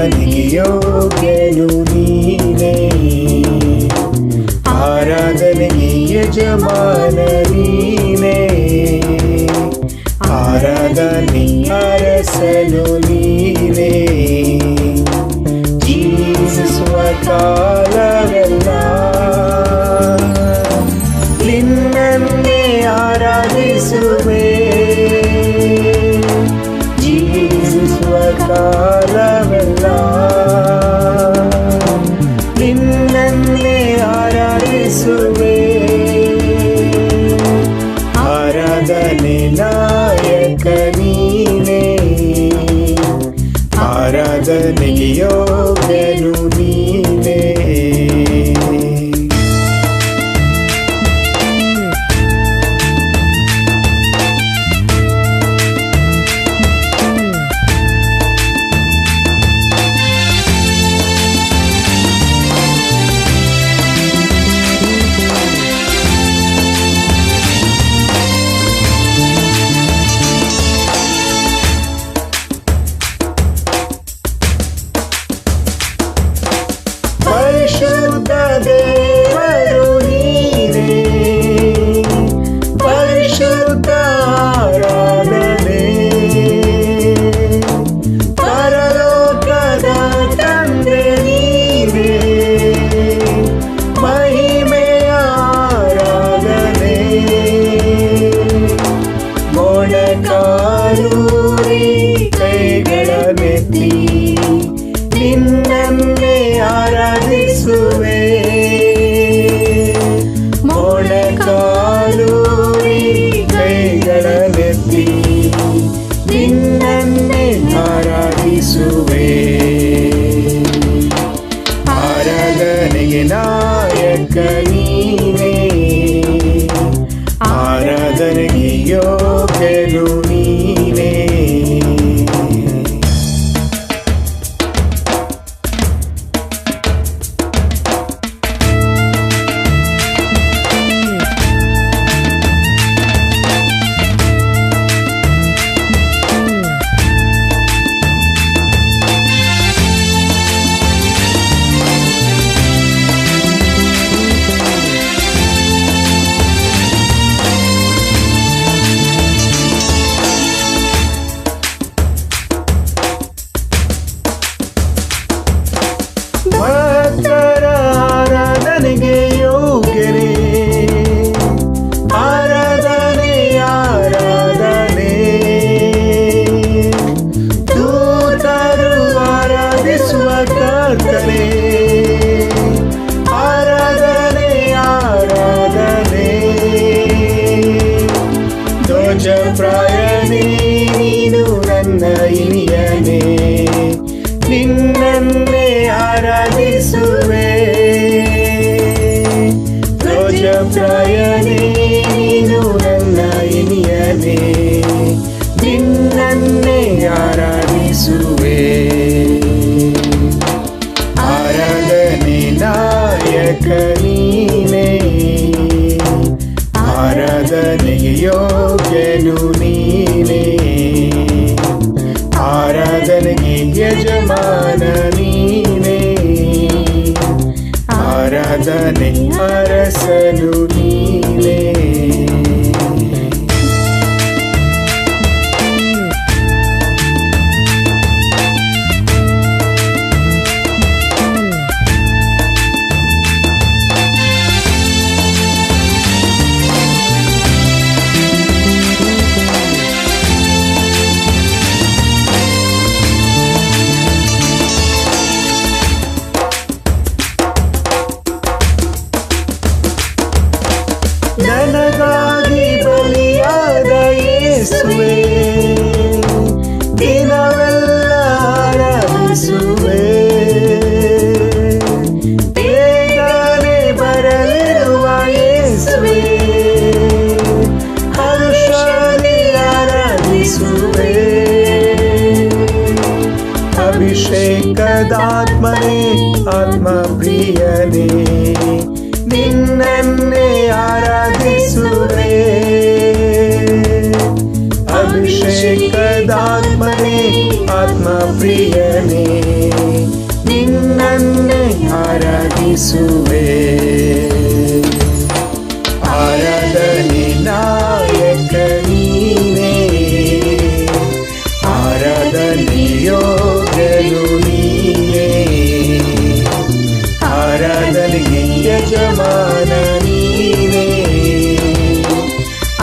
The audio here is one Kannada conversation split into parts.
ಆರಾಧನೆಗೆ ಯೋಗ್ಯನು ನೀನೇ, ಆರಾಧನೆಗೆ ಯಜಮಾನ ನೀನೇ, ಆರಾಧನೆ ಅರಸನು ನೀನೇ. ಜೀಸುವ ಕಾಲವೆಲ್ಲ ನಿನ್ನನ್ನೇ ಆರಾಧಿಸುವೆ, ಜೀಸುವ ಕಾಲವೆಲ್ಲ ನಿನ್ನನ್ನೇ ಆರಾಧಿಸುವೆ. ಆರಾಧನೆ ನಾಯಕ ನೀನೇ, ಆರಾಧನೆಗೆ ಯೋಗ್ಯನು ನೀನೇ. ಪರಿಶುದ್ಧ ದೇವರು ನೀನೇ, ಪರಿಶುದ್ಧ ಆರಾಧನೆ, ಪರಲೋಕದ ತಂದೆ ನೀನೇ, ಮಹಿಮೆಯ ಆರಾಧನೆ. ಮೊಣಕಾಲೂರಿ ಕೈಗಳನ್ನೆತ್ತಿ ನಿನ್ನನ್ನೇ ಆರಾಧಿಸುವೆ, ಮೊಣಕಾಲೂರಿ ಕೈಗಳನ್ನೆತ್ತಿ ನಿನ್ನನ್ನೇ ಆರಾಧಿಸುವೆ. ಆರಾಧನೆಗೆ ನಾಯಕ ನೀನೇ, ಆರಾಧನೆಗೆ ಯೋಗ್ಯನು ನೀನೇ. ಭಕ್ತರ ಆರಾಧನೆಗೆ ಯೋಗ್ಯರೇ, ಆರಾಧನೆ ಆರಾಧನೆ, ದೂತರು ಆರಾಧಿಸುವ ಕರ್ತನೇ, ಆರಾಧನೆ ಆರಾಧನೆ. ಧ್ವಜಪ್ರಾಯನೇ ನೀನು ನನ್ನ ಇನಿಯನೇ, ನಿನ್ನನ್ನೇ ಆರಾಧಿಸುವೆ. ಧ್ವಜಪ್ರಾಯನೇ ನೀನು ನನ್ನ ಇನಿಯನೇ, ನಿನ್ನನ್ನೇ ಆರಾಧಿಸುವೆ. ಆರಾಧನೆ ನಾಯಕ ನೀನೇ, ಆರಾಧನೆಗೆ ಯೋಗ್ಯನು ನೀನೇ, ಆರಾಧನೆಗೆ ಯಜಮಾನ ನೀನೇ, ಆರಾಧನೆ ಅರಸನು ನೀನೇ. ನನಗಾಗಿ ಬಲಿಯಾದ ಯೇಸುವೆ, ದಿನವೆಲ್ಲ ಆರಾಧಿಸುವೆ. ಬೇಗನೆ ಬರಲಿರುವ ಯೇಸುವೆ, ಹರ್ಷದಿ ಆರಾಧಿಸುವೆ. ಅಭಿಷೇಕದಾತ್ಮನೇ ಆತ್ಮ ಪ್ರಿಯನೇ, ನಿನ್ನನ್ನೇ ಆರಾಧಿಸುವೆ. ಅಭಿಷೇಕದಾತ್ಮನೇ ಆತ್ಮ ಪ್ರಿಯನೇ, ಆರಾಧಿಸುವೆ. ಆರಾಧನೆ ನಾಯಕ ನೀನೇ, ಆರಾಧನೆ ಯೋಗ್ಯನು ನೀನೇ, ಆರಾಧನೆಗೆ ಯಜಮಾನ ನೀನೇ,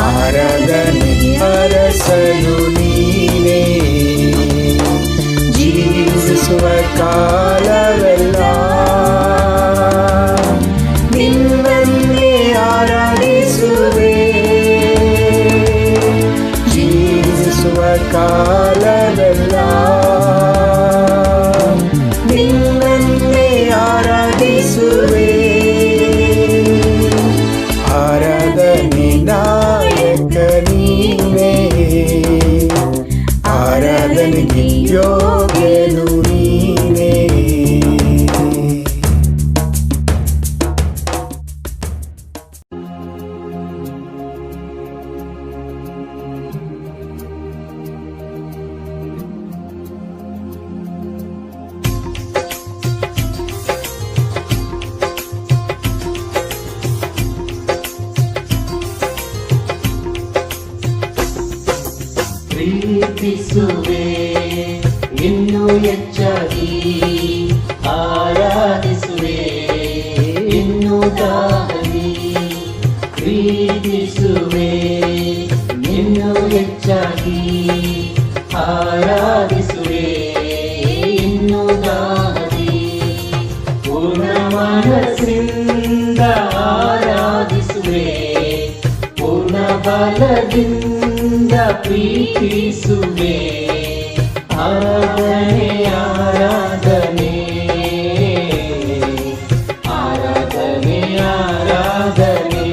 ಆರಾಧನೆ ಅರಸನು ನೀನೇ. ಜೀವಿಸುವ ಕಾಲವೆಲ್ಲ ನಿನ್ನನ್ನೇ ಆರಾಧಿಸುವೆ. ಜೀವಿಸುವ ಕಾಲವೆಲ್ಲ ನಿನ್ನನ್ನೇ ಆರಾಧಿಸುವೆ. ಆರಾಧನೆ ನಾಯಕ ನೀನೇ, ಆರಾಧನೆಗೆ ಯೋಗ್ಯನು ನೀನೇ. ಪ್ರೀತಿಸುವೆ ಇನ್ನು ಹೆಚ್ಚಾಗಿ, ಆರಾಧಿಸುವೆ ಇನ್ನು ದಾಹಿ. ಪ್ರೀತಿಸುವೆ ಇನ್ನು ಹೆಚ್ಚಾಗಿ, ಆರಾಧಿಸುವೆ ಇನ್ನು ದಾಹಿ. ಪೂರ್ಣ ಮನಸ್ಸಿಂದ ಆರಾಧಿಸುವೆ, ಪೂರ್ಣ ಬಲದಿಂದ ಪ್ರೀತಿಸುವೆ. ಆರಾಧನೆ ಆರಾಧನೆ ಆರಾಧನೆ ಆರಾಧನೆ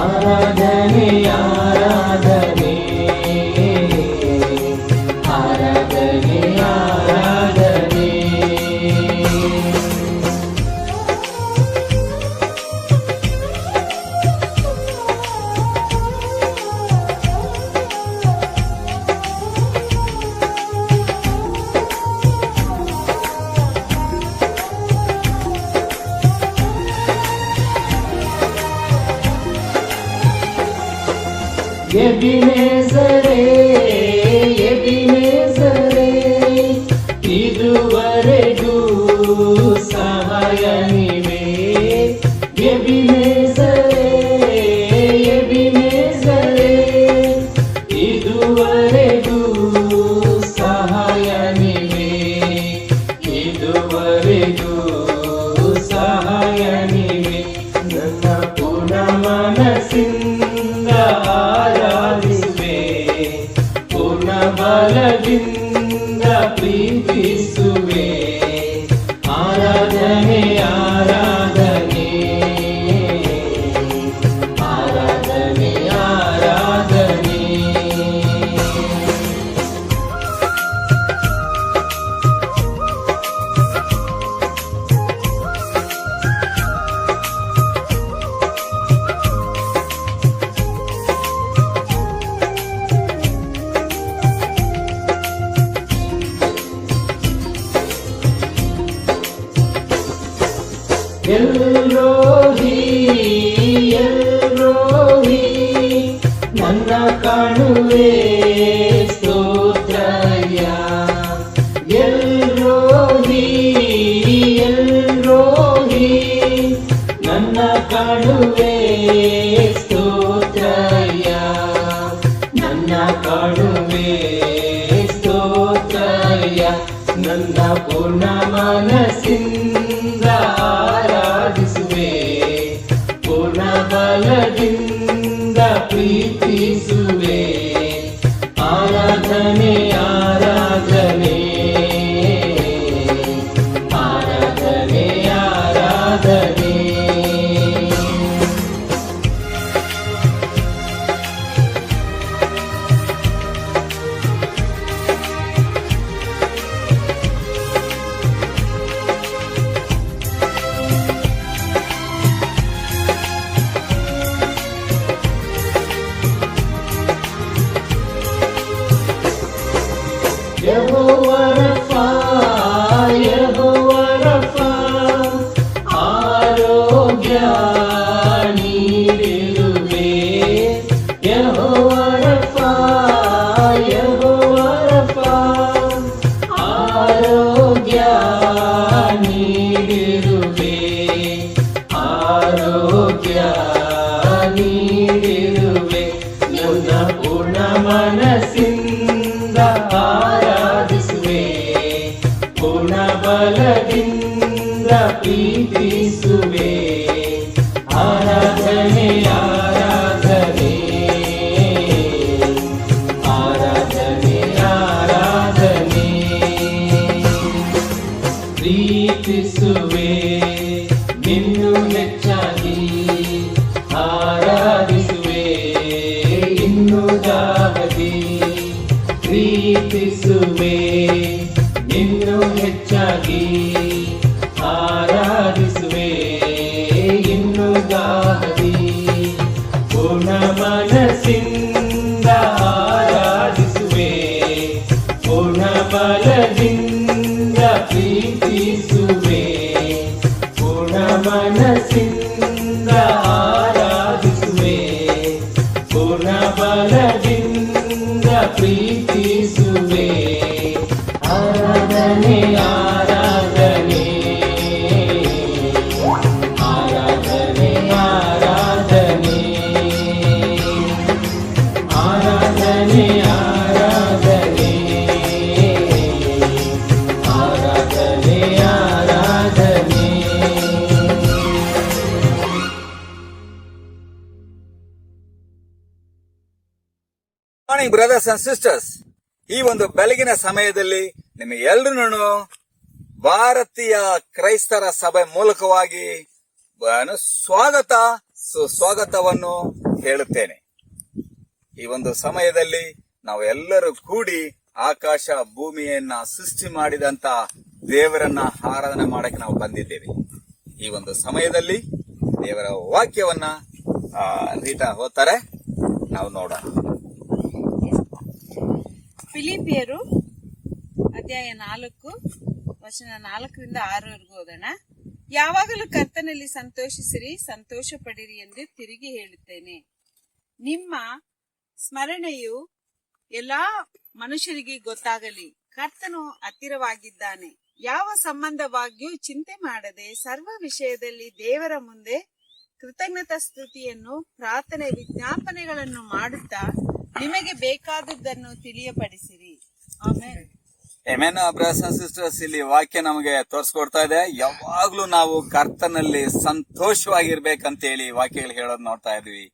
ಆರಾಧನೆ ಆರಾಧನೆ ಆರಾಧನೆ ಆರಾಧನೆ. ಎಬಿನೆಜರೇ ಎಬಿನೆಜರೇ, ಇದುವರೆಗೂ ಸಹಾಯ ನೀವೇ. ಎಬಿನೆಜರೇ ಎಬಿನೆಜರೇ, ಇದುವರೆಗೂ ಸಹಾಯ ನೀವೇ. ಇದುವರೆಗೂ ಸಹಾಯ ನೀವೇ. ನನ್ನ ಪೂರ್ಣ ಮನಸ್ಸಿಂದ ಆರಾಧಿಸುವೆ, ಪೂರ್ಣ ಬಲದಿಂದ ಪ್ರೀತಿಸುವೆ. ಆರಾಧನೆ ಆರಾಧನೆ ಆರಾಧನೆ ಆರಾಧನೆ. ಎಲ್ರೋಹಿ ಎಲ್ರೋಹಿ, ನನ್ನ ಕಾಣುವೆ ಸ್ತೋತ್ರಯ. ಎಲ್ರೋಹಿ ಎಲ್ರೋಹಿ, ನನ್ನ ಕಾಣುವೆ ಸ್ತೋತ್ರಯ. ನನ್ನ ಕಾಣುವೆ ಸ್ತೋತ್ರಯ. ನನ್ನ ಪೂರ್ಣ ಮನಸ್ಸಿಂದ ಆರಾಧಿಸುವೆ, ಪೂರ್ಣ ಬಲದಿಂದ ಪ್ರೀತಿಸುವೆ. ಆರಾಧನೆ ಆರಾಧನೆ ಆರಾಧನೆ ಆರಾಧನೆ. ಯೆಹೋವ ರಫಾ ಯೆಹೋವ ಮನಸ್ಸಿಂದ ಆರಾಧಿಸುವೆ, ಪೂರ್ಣ ಬಲದಿಂದ ಪ್ರೀತಿಸುವೆ. ಆರಾಧನೆ ಆರಾಧನೆ ಆರಾಧನೆ ಆರಾಧನೆ, ಪ್ರೀತಿಸುವೆ ನಿನ್ನು ಹೆಚ್ಚಾಗಿ, ಆರಾಧಿಸುವೆ ಇನ್ನು ದಾಹದಿ. ಪ್ರೀತಿಸುವೆ ನಿನ್ನು ಹೆಚ್ಚಾಗಿ, ಆರಾಧಿಸುವೆ ಇನ್ನು ದಾಹದಿ. ಪೂರ್ಣ ಮನಸ್ಸಿಂದ ಆರಾಧಿಸುವೆ, ಪೂರ್ಣ ಬಲದಿಂದ ಪ್ರೀತಿಸುವೆ. ಪೂರ್ಣ ಮನಸ್ಸಿಂದ ಆರಾಧಿಸುವೆ, ಪೂರ್ಣ ಬಲದಿಂದ ಪ್ರೀತಿಸುವೆ. ಆರಾಧನೆ ಆರಾಧನೆ ಆರಾಧನೆ ಆರಾಧನೆ ಆರಾಧನೆ ಆರಾಧನೆ ಆರಾಧನೆ ಆರಾಧನೆ. ಮಾರ್ನಿಂಗ್ ಬ್ರದರ್ಸ್ ಅಂಡ್ ಸಿಸ್ಟರ್ಸ್, ಈ ಒಂದು ಬೆಳಗಿನ ಸಮಯದಲ್ಲಿ ನಿಮಗೆಲ್ಲರೂ ಭಾರತೀಯ ಕ್ರೈಸ್ತರ ಸಭೆ ಮೂಲಕವಾಗಿ ಸುಸ್ವಾಗತವನ್ನು ಹೇಳುತ್ತೇನೆ. ಈ ಒಂದು ಸಮಯದಲ್ಲಿ ನಾವು ಎಲ್ಲರೂ ಕೂಡಿ ಆಕಾಶ ಭೂಮಿಯನ್ನ ಸೃಷ್ಟಿ ಮಾಡಿದಂತ ದೇವರನ್ನ ಆರಾಧನೆ ಮಾಡಕ್ಕೆ ನಾವು ಬಂದಿದ್ದೇವೆ. ಈ ಒಂದು ಸಮಯದಲ್ಲಿ ದೇವರ ವಾಕ್ಯವನ್ನ ರೀಟಾ ಓದ್ತಾರೆ, ನಾವು ನೋಡೋಣ. ಫಿಲಿಪಿಯರು ಅಧ್ಯಾಯ 4 ವಚನ 4-6 ಓದೋಣ. ಯಾವಾಗಲೂ ಕರ್ತನಲ್ಲಿ ಸಂತೋಷಿಸಿರಿ, ಸಂತೋಷ ಪಡಿರಿ ಎಂದು ತಿರುಗಿ ಹೇಳುತ್ತೇನೆ. ನಿಮ್ಮ ಸ್ಮರಣೆಯು ಎಲ್ಲಾ ಮನುಷ್ಯರಿಗೆ ಗೊತ್ತಾಗಲಿ, ಕರ್ತನು ಹತ್ತಿರವಾಗಿದ್ದಾನೆ. ಯಾವ ಸಂಬಂಧವಾಗಿಯೂ ಚಿಂತೆ ಮಾಡದೆ ಸರ್ವ ವಿಷಯದಲ್ಲಿ ದೇವರ ಮುಂದೆ ಕೃತಜ್ಞತಾ ಸ್ತುತಿಯನ್ನು ಪ್ರಾರ್ಥನೆ ವಿಜ್ಞಾಪನೆಗಳನ್ನು ಮಾಡುತ್ತಾ ನಿಮಗೆ ಬೇಕಾದದ್ದನ್ನು ತಿಳಿಯಪಡಿಸಿರಿ. Amen. Amen. Brothers and sisters, ಇಲ್ಲಿ ವಾಕ್ಯ ನಮಗೆ ತೋರಿಸ್ಕೊಡ್ತಾ ಇದೆ, ಯಾವಾಗ್ಲೂ ನಾವು ಕರ್ತನಲ್ಲಿ ಸಂತೋಷವಾಗಿರ್ಬೇಕಂತೇಳಿ ವಾಕ್ಯಗಳು ಹೇಳೋದು ನೋಡ್ತಾ ಇದ್ವಿ.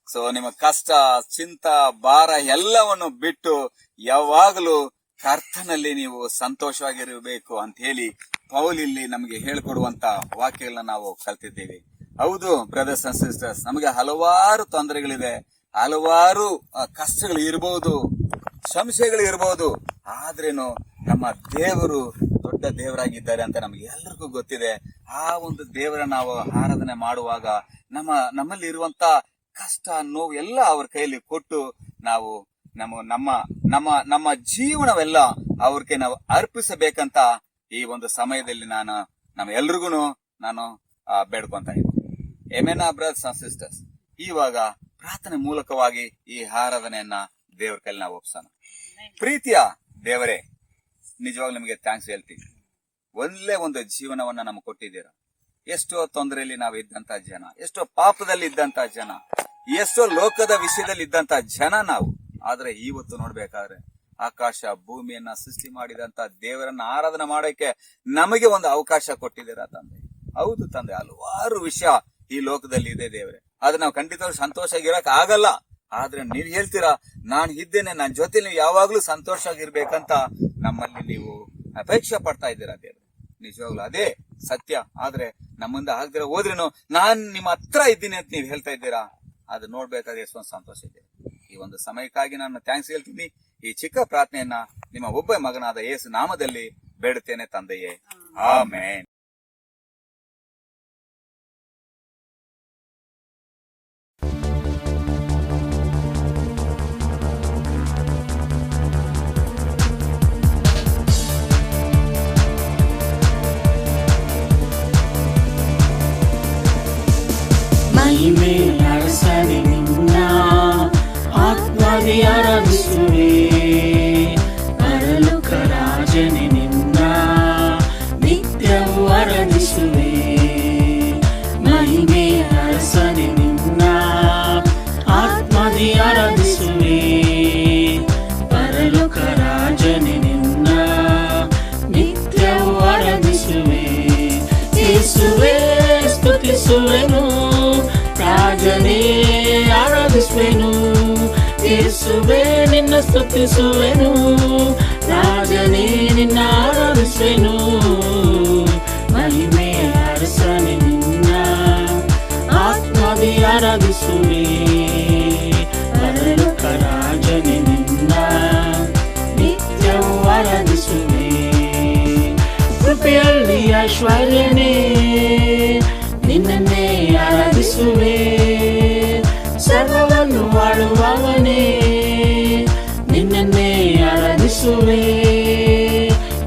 ಸೊ ನಿಮ್ಮ ಕಷ್ಟ, ಚಿಂತ, ಭಾರ ಎಲ್ಲವನ್ನು ಬಿಟ್ಟು ಯಾವಾಗಲೂ ಕರ್ತನಲ್ಲಿ ನೀವು ಸಂತೋಷವಾಗಿರಬೇಕು ಅಂತ ಹೇಳಿ ಪೌಲ್ ಇಲ್ಲಿ ನಮಗೆ ಹೇಳಿಕೊಡುವಂತ ವಾಕ್ಯಗಳನ್ನ ನಾವು ಕಲ್ತಿದ್ದೇವೆ. ಹೌದು ಬ್ರದರ್ಸ್ ಅಂಡ್ ಸಿಸ್ಟರ್ಸ್, ನಮಗೆ ಹಲವಾರು ತೊಂದರೆಗಳಿದೆ, ಹಲವಾರು ಕಷ್ಟಗಳು ಇರಬಹುದು, ಸಂಶಯಗಳು ಇರಬಹುದು. ಆದ್ರೇನು ನಮ್ಮ ದೇವರು ದೊಡ್ಡ ದೇವರಾಗಿದ್ದಾರೆ ಅಂತ ನಮ್ಗೆ ಎಲ್ರಿಗೂ ಗೊತ್ತಿದೆ. ಆ ಒಂದು ದೇವರ ನಾವು ಆರಾಧನೆ ಮಾಡುವಾಗ ನಮ್ಮಲ್ಲಿ ಇರುವಂತ ಕಷ್ಟ, ನೋವು ಎಲ್ಲ ಅವ್ರ ಕೈಯಲ್ಲಿ ಕೊಟ್ಟು ನಾವು ನಮ್ಮ ಜೀವನವೆಲ್ಲ ಅವ್ರಿಗೆ ನಾವು ಅರ್ಪಿಸಬೇಕಂತ ಈ ಒಂದು ಸಮಯದಲ್ಲಿ ನಮ್ಮ ಎಲ್ರಿಗೂ ನಾನು ಬೇಡ್ಕೊಂತ ಇದ್ದೀನಿ. ಆಮೆನ್ ಬ್ರದರ್ಸ್ ಅಂಡ್ ಸಿಸ್ಟರ್ಸ್, ಇವಾಗ ಪ್ರಾರ್ಥನೆ ಮೂಲಕವಾಗಿ ಈ ಆರಾಧನೆಯನ್ನ ದೇವರ ಕೈಲಿ ನಾವು ಒಪ್ಸೋಣ. ಪ್ರೀತಿಯ ದೇವರೇ, ನಿಜವಾಗ್ಲೂ ನಿಮಗೆ ಥ್ಯಾಂಕ್ಸ್ ಹೇಳ್ತೀವಿ. ಒಳ್ಳೆ ಒಂದು ಜೀವನವನ್ನ ನಮ್ಗೆ ಕೊಟ್ಟಿದ್ದೀರಾ. ಎಷ್ಟೋ ತೊಂದರೆಯಲ್ಲಿ ನಾವು ಇದ್ದಂತ ಜನ, ಎಷ್ಟೋ ಪಾಪದಲ್ಲಿ ಇದ್ದಂತ ಜನ, ಎಷ್ಟೋ ಲೋಕದ ವಿಷಯದಲ್ಲಿ ಇದ್ದಂತ ಜನ ನಾವು. ಆದ್ರೆ ಇವತ್ತು ನೋಡ್ಬೇಕಾದ್ರೆ ಆಕಾಶ ಭೂಮಿಯನ್ನ ಸೃಷ್ಟಿ ಮಾಡಿದಂತ ದೇವರನ್ನ ಆರಾಧನೆ ಮಾಡೋಕೆ ನಮಗೆ ಒಂದು ಅವಕಾಶ ಕೊಟ್ಟಿದ್ದೀರಾ ತಂದೆ. ಹೌದು ತಂದೆ, ಹಲವಾರು ವಿಷಯ ಈ ಲೋಕದಲ್ಲಿ ಇದೆ ದೇವರೇ, ಆದ್ರೆ ನಾವು ಖಂಡಿತವಾಗಿ ಸಂತೋಷ ಆಗಿರಕ್ ಆಗಲ್ಲ. ಆದ್ರೆ ನೀವ್ ಹೇಳ್ತೀರಾ, ನಾನು ಇದ್ದೇನೆ, ನನ್ನ ಜೊತೆ ನೀವು ಯಾವಾಗ್ಲೂ ಸಂತೋಷ ಆಗಿರ್ಬೇಕಂತ ನಮ್ಮಲ್ಲಿ ನೀವು ಅಪೇಕ್ಷೆ ಪಡ್ತಾ ಇದ್ದೀರಾ ದೇವ್ರೆ. ನಿಜವಾಗ್ಲೂ ಅದೇ ಸತ್ಯ. ಆದ್ರೆ ನಮ್ಮಿಂದ ಆಗದಿರ ಹೋದ್ರೇನು ನಾನ್ ನಿಮ್ಮ ಹತ್ರ ಇದ್ದೀನಿ ಅಂತ ನೀವು ಹೇಳ್ತಾ ಇದ್ದೀರಾ. ಅದು ನೋಡ್ಬೇಕಾದ್ರೆ ಎಷ್ಟೊಂದು ಸಂತೋಷ ಇದೆ. ಈ ಒಂದು ಸಮಯಕ್ಕಾಗಿ ನಾನು ಥ್ಯಾಂಕ್ಸ್ ಹೇಳ್ತೀನಿ. ಈ ಚಿಕ್ಕ ಪ್ರಾರ್ಥನೆಯನ್ನ ನಿಮ್ಮ ಒಬ್ಬ ಮಗನಾದ ಯೇಸು ನಾಮದಲ್ಲಿ ಬೇಡುತ್ತೇನೆ ತಂದೆಯೇ, ಆಮೆನ್. ಮಹಿಮೆ ಅರಸನೆ ನಿನ್ನ ಆತ್ಮದಿ ಆರಾಧಿಸುವೆ, ಪರಲೋಕ ರಾಜನೆ ನಿನ್ನ ನಿತ್ಯವೂ ಆರಾಧಿಸುವೆ. ಮಹಿಮೆ ಅರಸನೆ ನಿನ್ನ ಆತ್ಮದಿ ಆರಾಧಿಸುವೆ, ಪರಲೋಕ ಆರಾಧಿಸುವೆನು, ರಾಜನೇ ಆರಾಧಿಸುವೆನು. ಯೇಸುವೇ ನಿನ್ನ ಸ್ತುತಿಸುವೆನು, ರಾಜನೇ ನಿನ್ನ ಆರಾಧಿಸುವೆನು. ಮಹಿಮೆ ಅರಸನೆ ನಿನ್ನ ಆತ್ಮದಿ ಆರಾಧಿಸುವೆ, ಪರಲೋಕ ರಾಜನೆ ನಿನ್ನ ನಿತ್ಯವೂ ಆರಾಧಿಸುವೆ. ಕೃಪೆಯಲ್ಲಿ ಐಶ್ವರ್ಯನೇ ನಿನ್ನನ್ನೇ ಆರಾಧಿಸುವೆ, ಸರ್ವವನ್ನು ಆಳುವವನೇ ನಿನ್ನನ್ನೇ ಆರಾಧಿಸುವೆ.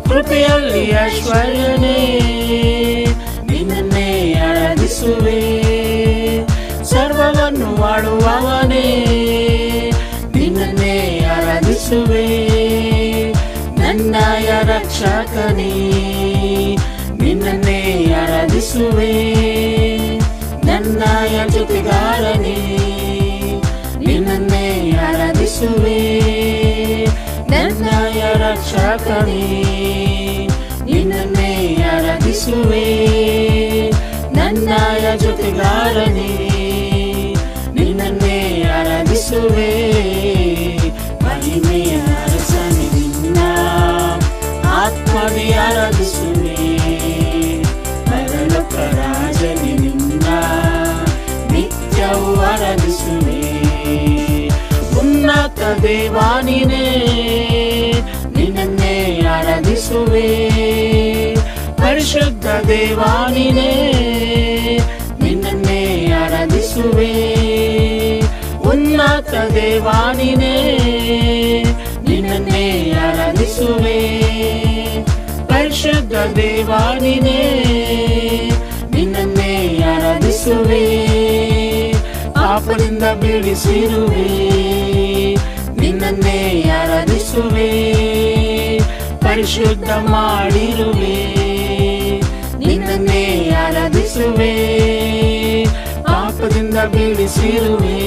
ಕೃಪೆಯಲ್ಲಿ ಐಶ್ವರ್ಯನೇ ನಿನ್ನನ್ನೇ ಆರಾಧಿಸುವೆ, ಸರ್ವವನ್ನು ಆಳುವವನೇ ನಿನ್ನನ್ನೇ ಆರಾಧಿಸುವೆ. ನನ್ನಯ ರಕ್ಷಕನೇ ನಿನ್ನನ್ನೇ ಆರಾಧಿಸುವೆ, ನನ್ನಯ ಜೊತೆಗಾರನೇ ನಿನ್ನನ್ನೇ ಆರಾಧಿಸುವೆ. ನನ್ನಯ ರಕ್ಷಕನೇ ನಿನ್ನನ್ನೇ ಆರಾಧಿಸುವೆ, ನನ್ನಯ ಜೊತೆಗಾರನೇ ನಿನ್ನನ್ನೇ ಆರಾಧಿಸುವೆ. ಮಹಿಮೆಯ ಅರಸನೆ ನಿನ್ನ ಆತ್ಮದಿ ಆರಾಧಿಸುವೆ, ಪರಲೋಕ ರಾಜನೆ ನಿನ್ನ ನಿತ್ಯವೂ ಆರಾಧಿಸುವೆ. ಉನ್ನತ ದೇವಾನಿನೇ ನಿನ್ನನ್ನೇ ಆರಾಧಿಸುವೆ, ಪರಿಶುದ್ಧ ದೇವಾನಿನೇ ನಿನ್ನನ್ನೇ ಆರಾಧಿಸುವೆ. ಉನ್ನತ ದೇವಾನಿನೇ ನಿನ್ನನ್ನೇ ಆರಾಧಿಸುವೆ, ಪರಿಶುದ್ಧ ದೇವಾನಿನೇ ನಿನ್ನನ್ನೇ ಆರಾಧಿಸುವೆ. ಪಾಪದಿಂದ ಬಿಡಿಸಿರುವೆ, ನಿನ್ನನ್ನೇ ಆರಾಧಿಸುವೆ, ಪರಿಶುದ್ಧ ಮಾಡಿರುವೆ, ನಿನ್ನನ್ನೇ ಆರಾಧಿಸುವೆ. ಪಾಪದಿಂದ ಬಿಡಿಸಿರುವೆ,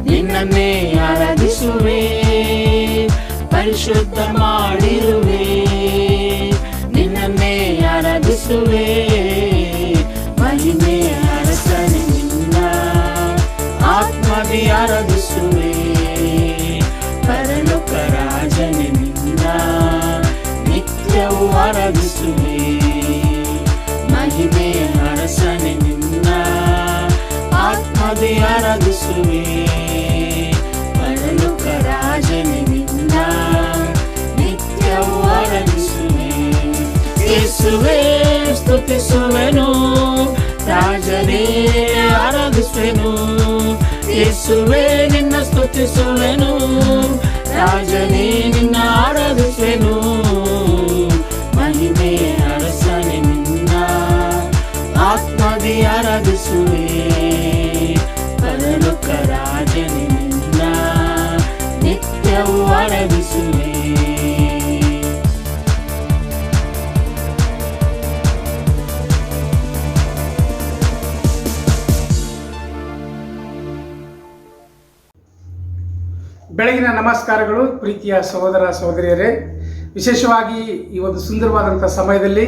ನಿನ್ನನ್ನೇ ಆರಾಧಿಸುವೆ, ಪರಿಶುದ್ಧ ಮಾಡಿರುವೆ, ನಿನ್ನನ್ನೇ ಆರಾಧಿಸುವೆ. ಮಹಿಮೆಯ ಅರಸನೆ ನಿನ್ನ ಆತ್ಮದಿ ಆರಾಧಿಸುವೆ, ಪರಲೋಕ ರಾಜನೆ ನಿನ್ನ ನಿತ್ಯವೂ ಆರಾಧಿಸುವೆ. ಮಹಿಮೆಯ ಅರಸನೆ ನಿನ್ನ ಆತ್ಮದಿ ಆರಾಧಿಸುವೆ, ಪರಲೋಕ ರಾಜನೆ ನಿನ್ನ ನಿತ್ಯವೂ ಆರಾಧಿಸುವೆ. ಯೇಸುವೇ ಸ್ತುತಿಸುವೆನು, ರಾಜನೇ ಆರಾಧಿಸುವೆನು. ಯೇಸುವೇ ನಿನ್ನ ಸ್ತುತಿಸುವೆನು, ರಾಜನೇ ನಿನ್ನ ಆರಾಧಿಸುವೆನು. ಮಹಿಮೆಯ ಅರಸನೆ ನಿನ್ನ ಆತ್ಮದಿ ಆರಾಧಿಸುವೆ, ಪರಲೋಕ ರಾಜನೆ ನಿನ್ನ ನಿತ್ಯವೂ ಆರಾಧಿಸುವೆ. ಬೆಳಗಿನ ನಮಸ್ಕಾರಗಳು ಪ್ರೀತಿಯ ಸಹೋದರ ಸಹೋದರಿಯರೇ. ವಿಶೇಷವಾಗಿ ಈ ಒಂದು ಸುಂದರವಾದಂಥ ಸಮಯದಲ್ಲಿ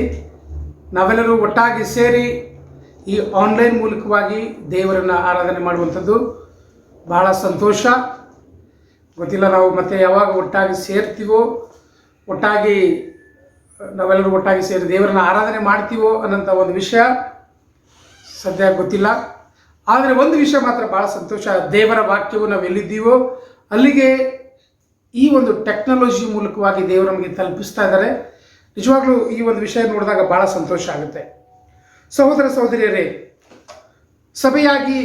ನಾವೆಲ್ಲರೂ ಒಟ್ಟಾಗಿ ಸೇರಿ ಈ ಆನ್ಲೈನ್ ಮೂಲಕವಾಗಿ ದೇವರನ್ನು ಆರಾಧನೆ ಮಾಡುವಂಥದ್ದು ಬಹಳ ಸಂತೋಷ. ಗೊತ್ತಿಲ್ಲ ನಾವು ಮತ್ತೆ ಯಾವಾಗ ಒಟ್ಟಾಗಿ ಸೇರ್ತೀವೋ, ಒಟ್ಟಾಗಿ ನಾವೆಲ್ಲರೂ ಒಟ್ಟಾಗಿ ಸೇರಿ ದೇವರನ್ನು ಆರಾಧನೆ ಮಾಡ್ತೀವೋ ಅನ್ನೋಂಥ ಒಂದು ವಿಷಯ ಸದ್ಯ ಗೊತ್ತಿಲ್ಲ. ಆದರೆ ಒಂದು ವಿಷಯ ಮಾತ್ರ ಭಾಳ ಸಂತೋಷ, ದೇವರ ವಾಕ್ಯವು ನಾವು ಎಲ್ಲಿದ್ದೀವೋ ಅಲ್ಲಿಗೆ ಈ ಒಂದು ಟೆಕ್ನಾಲಜಿ ಮೂಲಕವಾಗಿ ದೇವರು ನಮಗೆ ತಲುಪಿಸ್ತಾ ಇದ್ದಾರೆ. ನಿಜವಾಗ್ಲೂ ಈ ಒಂದು ವಿಷಯ ನೋಡಿದಾಗ ಭಾಳ ಸಂತೋಷ ಆಗುತ್ತೆ. ಸಹೋದರ ಸಹೋದರಿಯರೇ, ಸಭೆಯಾಗಿ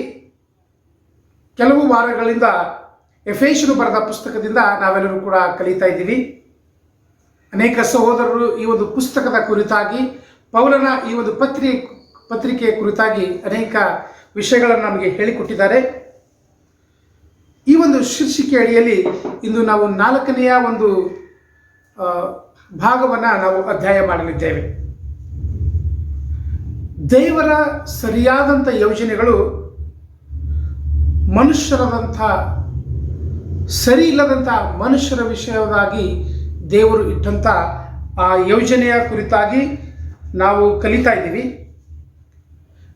ಕೆಲವು ವಾರಗಳಿಂದ ಎಫೆಸರು ಬರೆದ ಪುಸ್ತಕದಿಂದ ನಾವೆಲ್ಲರೂ ಕೂಡ ಕಲಿತಾ ಇದ್ದೀವಿ. ಅನೇಕ ಸಹೋದರರು ಈ ಒಂದು ಪುಸ್ತಕದ ಕುರಿತಾಗಿ, ಪೌಲನ ಈ ಒಂದು ಪತ್ರಿಕೆಯ ಕುರಿತಾಗಿ ಅನೇಕ ವಿಷಯಗಳನ್ನು ನಮಗೆ ಹೇಳಿಕೊಟ್ಟಿದ್ದಾರೆ. ಈ ಒಂದು ಶೀರ್ಷಿಕೆ ಅಡಿಯಲ್ಲಿ ಇಂದು ನಾವು 4ನೆಯ ಒಂದು ಭಾಗವನ್ನು ನಾವು ಅಧ್ಯಯನ ಮಾಡಲಿದ್ದೇವೆ. ದೇವರ ಸರಿಯಾದಂಥ ಯೋಜನೆಗಳು ಮನುಷ್ಯರಾದಂಥ ಸರಿ ಇಲ್ಲದಂಥ ಮನುಷ್ಯರ ವಿಷಯವಾಗಿ ದೇವರು ಇಟ್ಟಂಥ ಆ ಯೋಜನೆಯ ಕುರಿತಾಗಿ ನಾವು ಕಲಿತಾ ಇದ್ದೀವಿ.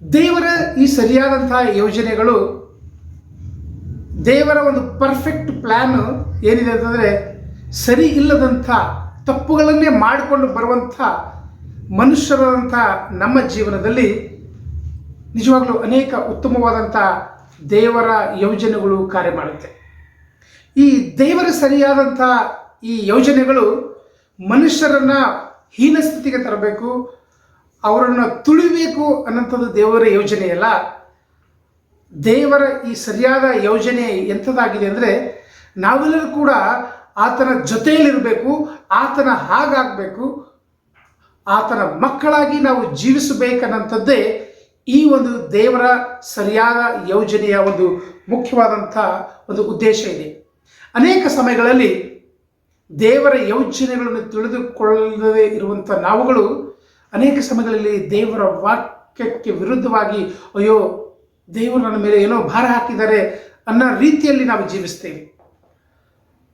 ದೇವರ ಈ ಸರಿಯಾದಂತಹ ಯೋಜನೆಗಳು, ದೇವರ ಒಂದು ಪರ್ಫೆಕ್ಟ್ ಪ್ಲ್ಯಾನ್ ಏನಿದೆ ಅಂತಂದರೆ, ಸರಿ ಇಲ್ಲದಂಥ ತಪ್ಪುಗಳನ್ನೇ ಮಾಡಿಕೊಂಡು ಬರುವಂಥ ಮನುಷ್ಯರಂಥ ನಮ್ಮ ಜೀವನದಲ್ಲಿ ನಿಜವಾಗಲೂ ಅನೇಕ ಉತ್ತಮವಾದಂಥ ದೇವರ ಯೋಜನೆಗಳು ಕಾರ್ಯ ಮಾಡುತ್ತೆ. ಈ ದೇವರ ಸರಿಯಾದಂಥ ಈ ಯೋಜನೆಗಳು ಮನುಷ್ಯರನ್ನು ಹೀನ ಸ್ಥಿತಿಗೆ ತರಬೇಕು, ಅವರನ್ನು ತುಳಿಬೇಕು ಅನ್ನೋಂಥದ್ದು ದೇವರ ಯೋಜನೆಯಲ್ಲ. ದೇವರ ಈ ಸರಿಯಾದ ಯೋಜನೆ ಎಂಥದ್ದಾಗಿದೆ ಅಂದರೆ, ನಾವೆಲ್ಲರೂ ಕೂಡ ಆತನ ಜೊತೆಯಲ್ಲಿರಬೇಕು, ಆತನ ಹಾಗಾಗಬೇಕು, ಆತನ ಮಕ್ಕಳಾಗಿ ನಾವು ಜೀವಿಸಬೇಕನ್ನಂಥದ್ದೇ ಈ ಒಂದು ದೇವರ ಸರಿಯಾದ ಯೋಜನೆಯ ಒಂದು ಮುಖ್ಯವಾದಂಥ ಒಂದು ಉದ್ದೇಶ ಇದೆ. ಅನೇಕ ಸಮಯಗಳಲ್ಲಿ ದೇವರ ಯೋಜನೆಗಳನ್ನು ತಿಳಿದುಕೊಳ್ಳದೇ ಇರುವಂಥ ನಾವುಗಳು ಅನೇಕ ಸಮಯಗಳಲ್ಲಿ ದೇವರ ವಾಕ್ಯಕ್ಕೆ ವಿರುದ್ಧವಾಗಿ, ಅಯ್ಯೋ ದೇವರು ನನ್ನ ಮೇಲೆ ಏನೋ ಭಾರ ಹಾಕಿದ್ದಾರೆ ಅನ್ನೋ ರೀತಿಯಲ್ಲಿ ನಾವು ಜೀವಿಸ್ತೇವೆ.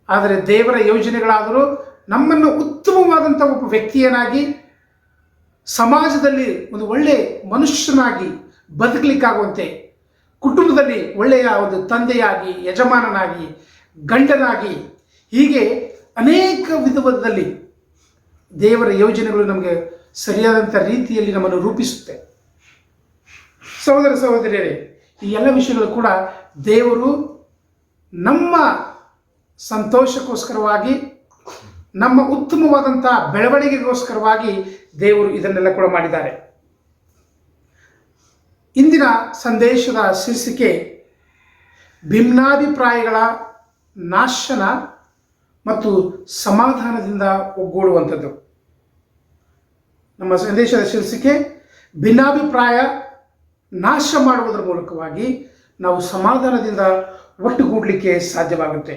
ಆದರೆ ದೇವರ ಯೋಜನೆಗಳಾದರೂ ನಮ್ಮನ್ನು ಉತ್ತಮವಾದಂಥ ಒಬ್ಬ ವ್ಯಕ್ತಿಯನ್ನಾಗಿ, ಸಮಾಜದಲ್ಲಿ ಒಂದು ಒಳ್ಳೆಯ ಮನುಷ್ಯನಾಗಿ ಬದುಕಲಿಕ್ಕಾಗುವಂತೆ, ಕುಟುಂಬದಲ್ಲಿ ಒಳ್ಳೆಯ ಒಂದು ತಂದೆಯಾಗಿ, ಯಜಮಾನನಾಗಿ, ಗಂಡನಾಗಿ, ಹೀಗೆ ಅನೇಕ ವಿಧದಲ್ಲಿ ದೇವರ ಯೋಜನೆಗಳು ನಮಗೆ ಸರಿಯಾದಂಥ ರೀತಿಯಲ್ಲಿ ನಮ್ಮನ್ನು ರೂಪಿಸುತ್ತೆ. ಸಹೋದರ ಸಹೋದರಿಯರೇ, ಈ ಎಲ್ಲ ವಿಷಯಗಳು ಕೂಡ ದೇವರು ನಮ್ಮ ಸಂತೋಷಕ್ಕೋಸ್ಕರವಾಗಿ, ನಮ್ಮ ಉತ್ತಮವಾದಂಥ ಬೆಳವಣಿಗೆಗೋಸ್ಕರವಾಗಿ ದೇವರು ಇದನ್ನೆಲ್ಲ ಕೂಡ ಮಾಡಿದ್ದಾರೆ. ಇಂದಿನ ಸಂದೇಶದ ಶೀರ್ಷಿಕೆ ಭಿನ್ನಾಭಿಪ್ರಾಯಗಳ ನಾಶನ ಮತ್ತು ಸಮಾಧಾನದಿಂದ ಒಗ್ಗೂಡುವಂಥದ್ದು. ನಮ್ಮ ಸಂದೇಶದ ಶೀರ್ಷಿಕೆ ಭಿನ್ನಾಭಿಪ್ರಾಯ ನಾಶ ಮಾಡುವುದರ ಮೂಲಕವಾಗಿ ನಾವು ಸಮಾಧಾನದಿಂದ ಒಟ್ಟುಗೂಡಲಿಕ್ಕೆ ಸಾಧ್ಯವಾಗುತ್ತೆ.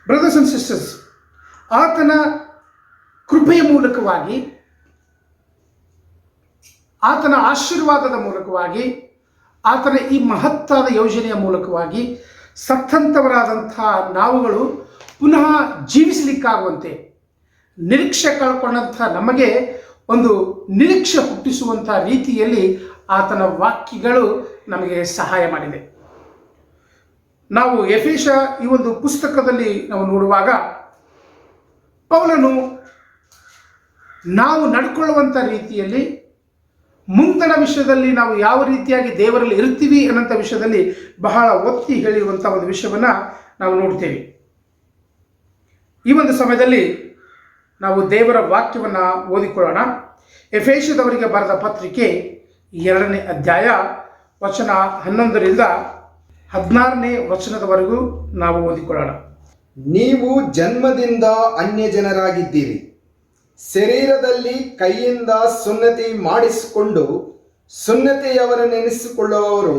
ಬ್ರದರ್ಸ್ ಅಂಡ್ ಸಿಸ್ಟರ್ಸ್, ಆತನ ಕೃಪೆಯ ಮೂಲಕವಾಗಿ, ಆತನ ಆಶೀರ್ವಾದದ ಮೂಲಕವಾಗಿ, ಆತನ ಈ ಮಹತ್ತಾದ ಯೋಜನೆಯ ಮೂಲಕವಾಗಿ ಸತ್ತಂಥವರಾದಂಥ ನಾವುಗಳು ಪುನಃ ಜೀವಿಸಲಿಕ್ಕಾಗುವಂತೆ, ನಿರೀಕ್ಷೆ ಕಳ್ಕೊಂಡಂಥ ನಮಗೆ ಒಂದು ನಿರೀಕ್ಷೆ ಹುಟ್ಟಿಸುವಂಥ ರೀತಿಯಲ್ಲಿ ಆತನ ವಾಕ್ಯಗಳು ನಮಗೆ ಸಹಾಯ ಮಾಡಿದೆ. ನಾವು ಎಫೆಸ ಈ ಒಂದು ಪುಸ್ತಕದಲ್ಲಿ ನಾವು ನೋಡುವಾಗ ಪೌಲನು ನಾವು ನಡ್ಕೊಳ್ಳುವಂಥ ರೀತಿಯಲ್ಲಿ, ಮುಂದಿನ ವಿಷಯದಲ್ಲಿ ನಾವು ಯಾವ ರೀತಿಯಾಗಿ ದೇವರಲ್ಲಿ ಇರ್ತೀವಿ ಅನ್ನೋಂಥ ವಿಷಯದಲ್ಲಿ ಬಹಳ ಒತ್ತಿ ಹೇಳಿರುವಂಥ ಒಂದು ವಿಷಯವನ್ನು ನಾವು ನೋಡ್ತೇವೆ. ಈ ಒಂದು ಸಮಯದಲ್ಲಿ ನಾವು ದೇವರ ವಾಕ್ಯವನ್ನು ಓದಿಕೊಳ್ಳೋಣ. ಎಫೆಸದವರಿಗೆ ಬರೆದ ಪತ್ರಿಕೆ 2ನೇ ಅಧ್ಯಾಯ ವಚನ 11ರಿಂದ 16ನೇ ವಚನದವರೆಗೂ ನಾವು ಓದಿಕೊಳ್ಳೋಣ. ನೀವು ಜನ್ಮದಿಂದ ಅನ್ಯ ಜನರಾಗಿದ್ದೀರಿ. ಶರೀರದಲ್ಲಿ ಕೈಯಿಂದ ಸುನ್ನತಿ ಮಾಡಿಸಿಕೊಂಡು ಸುನ್ನತಿಯವರನ್ನೆನಿಸಿಕೊಳ್ಳುವವರು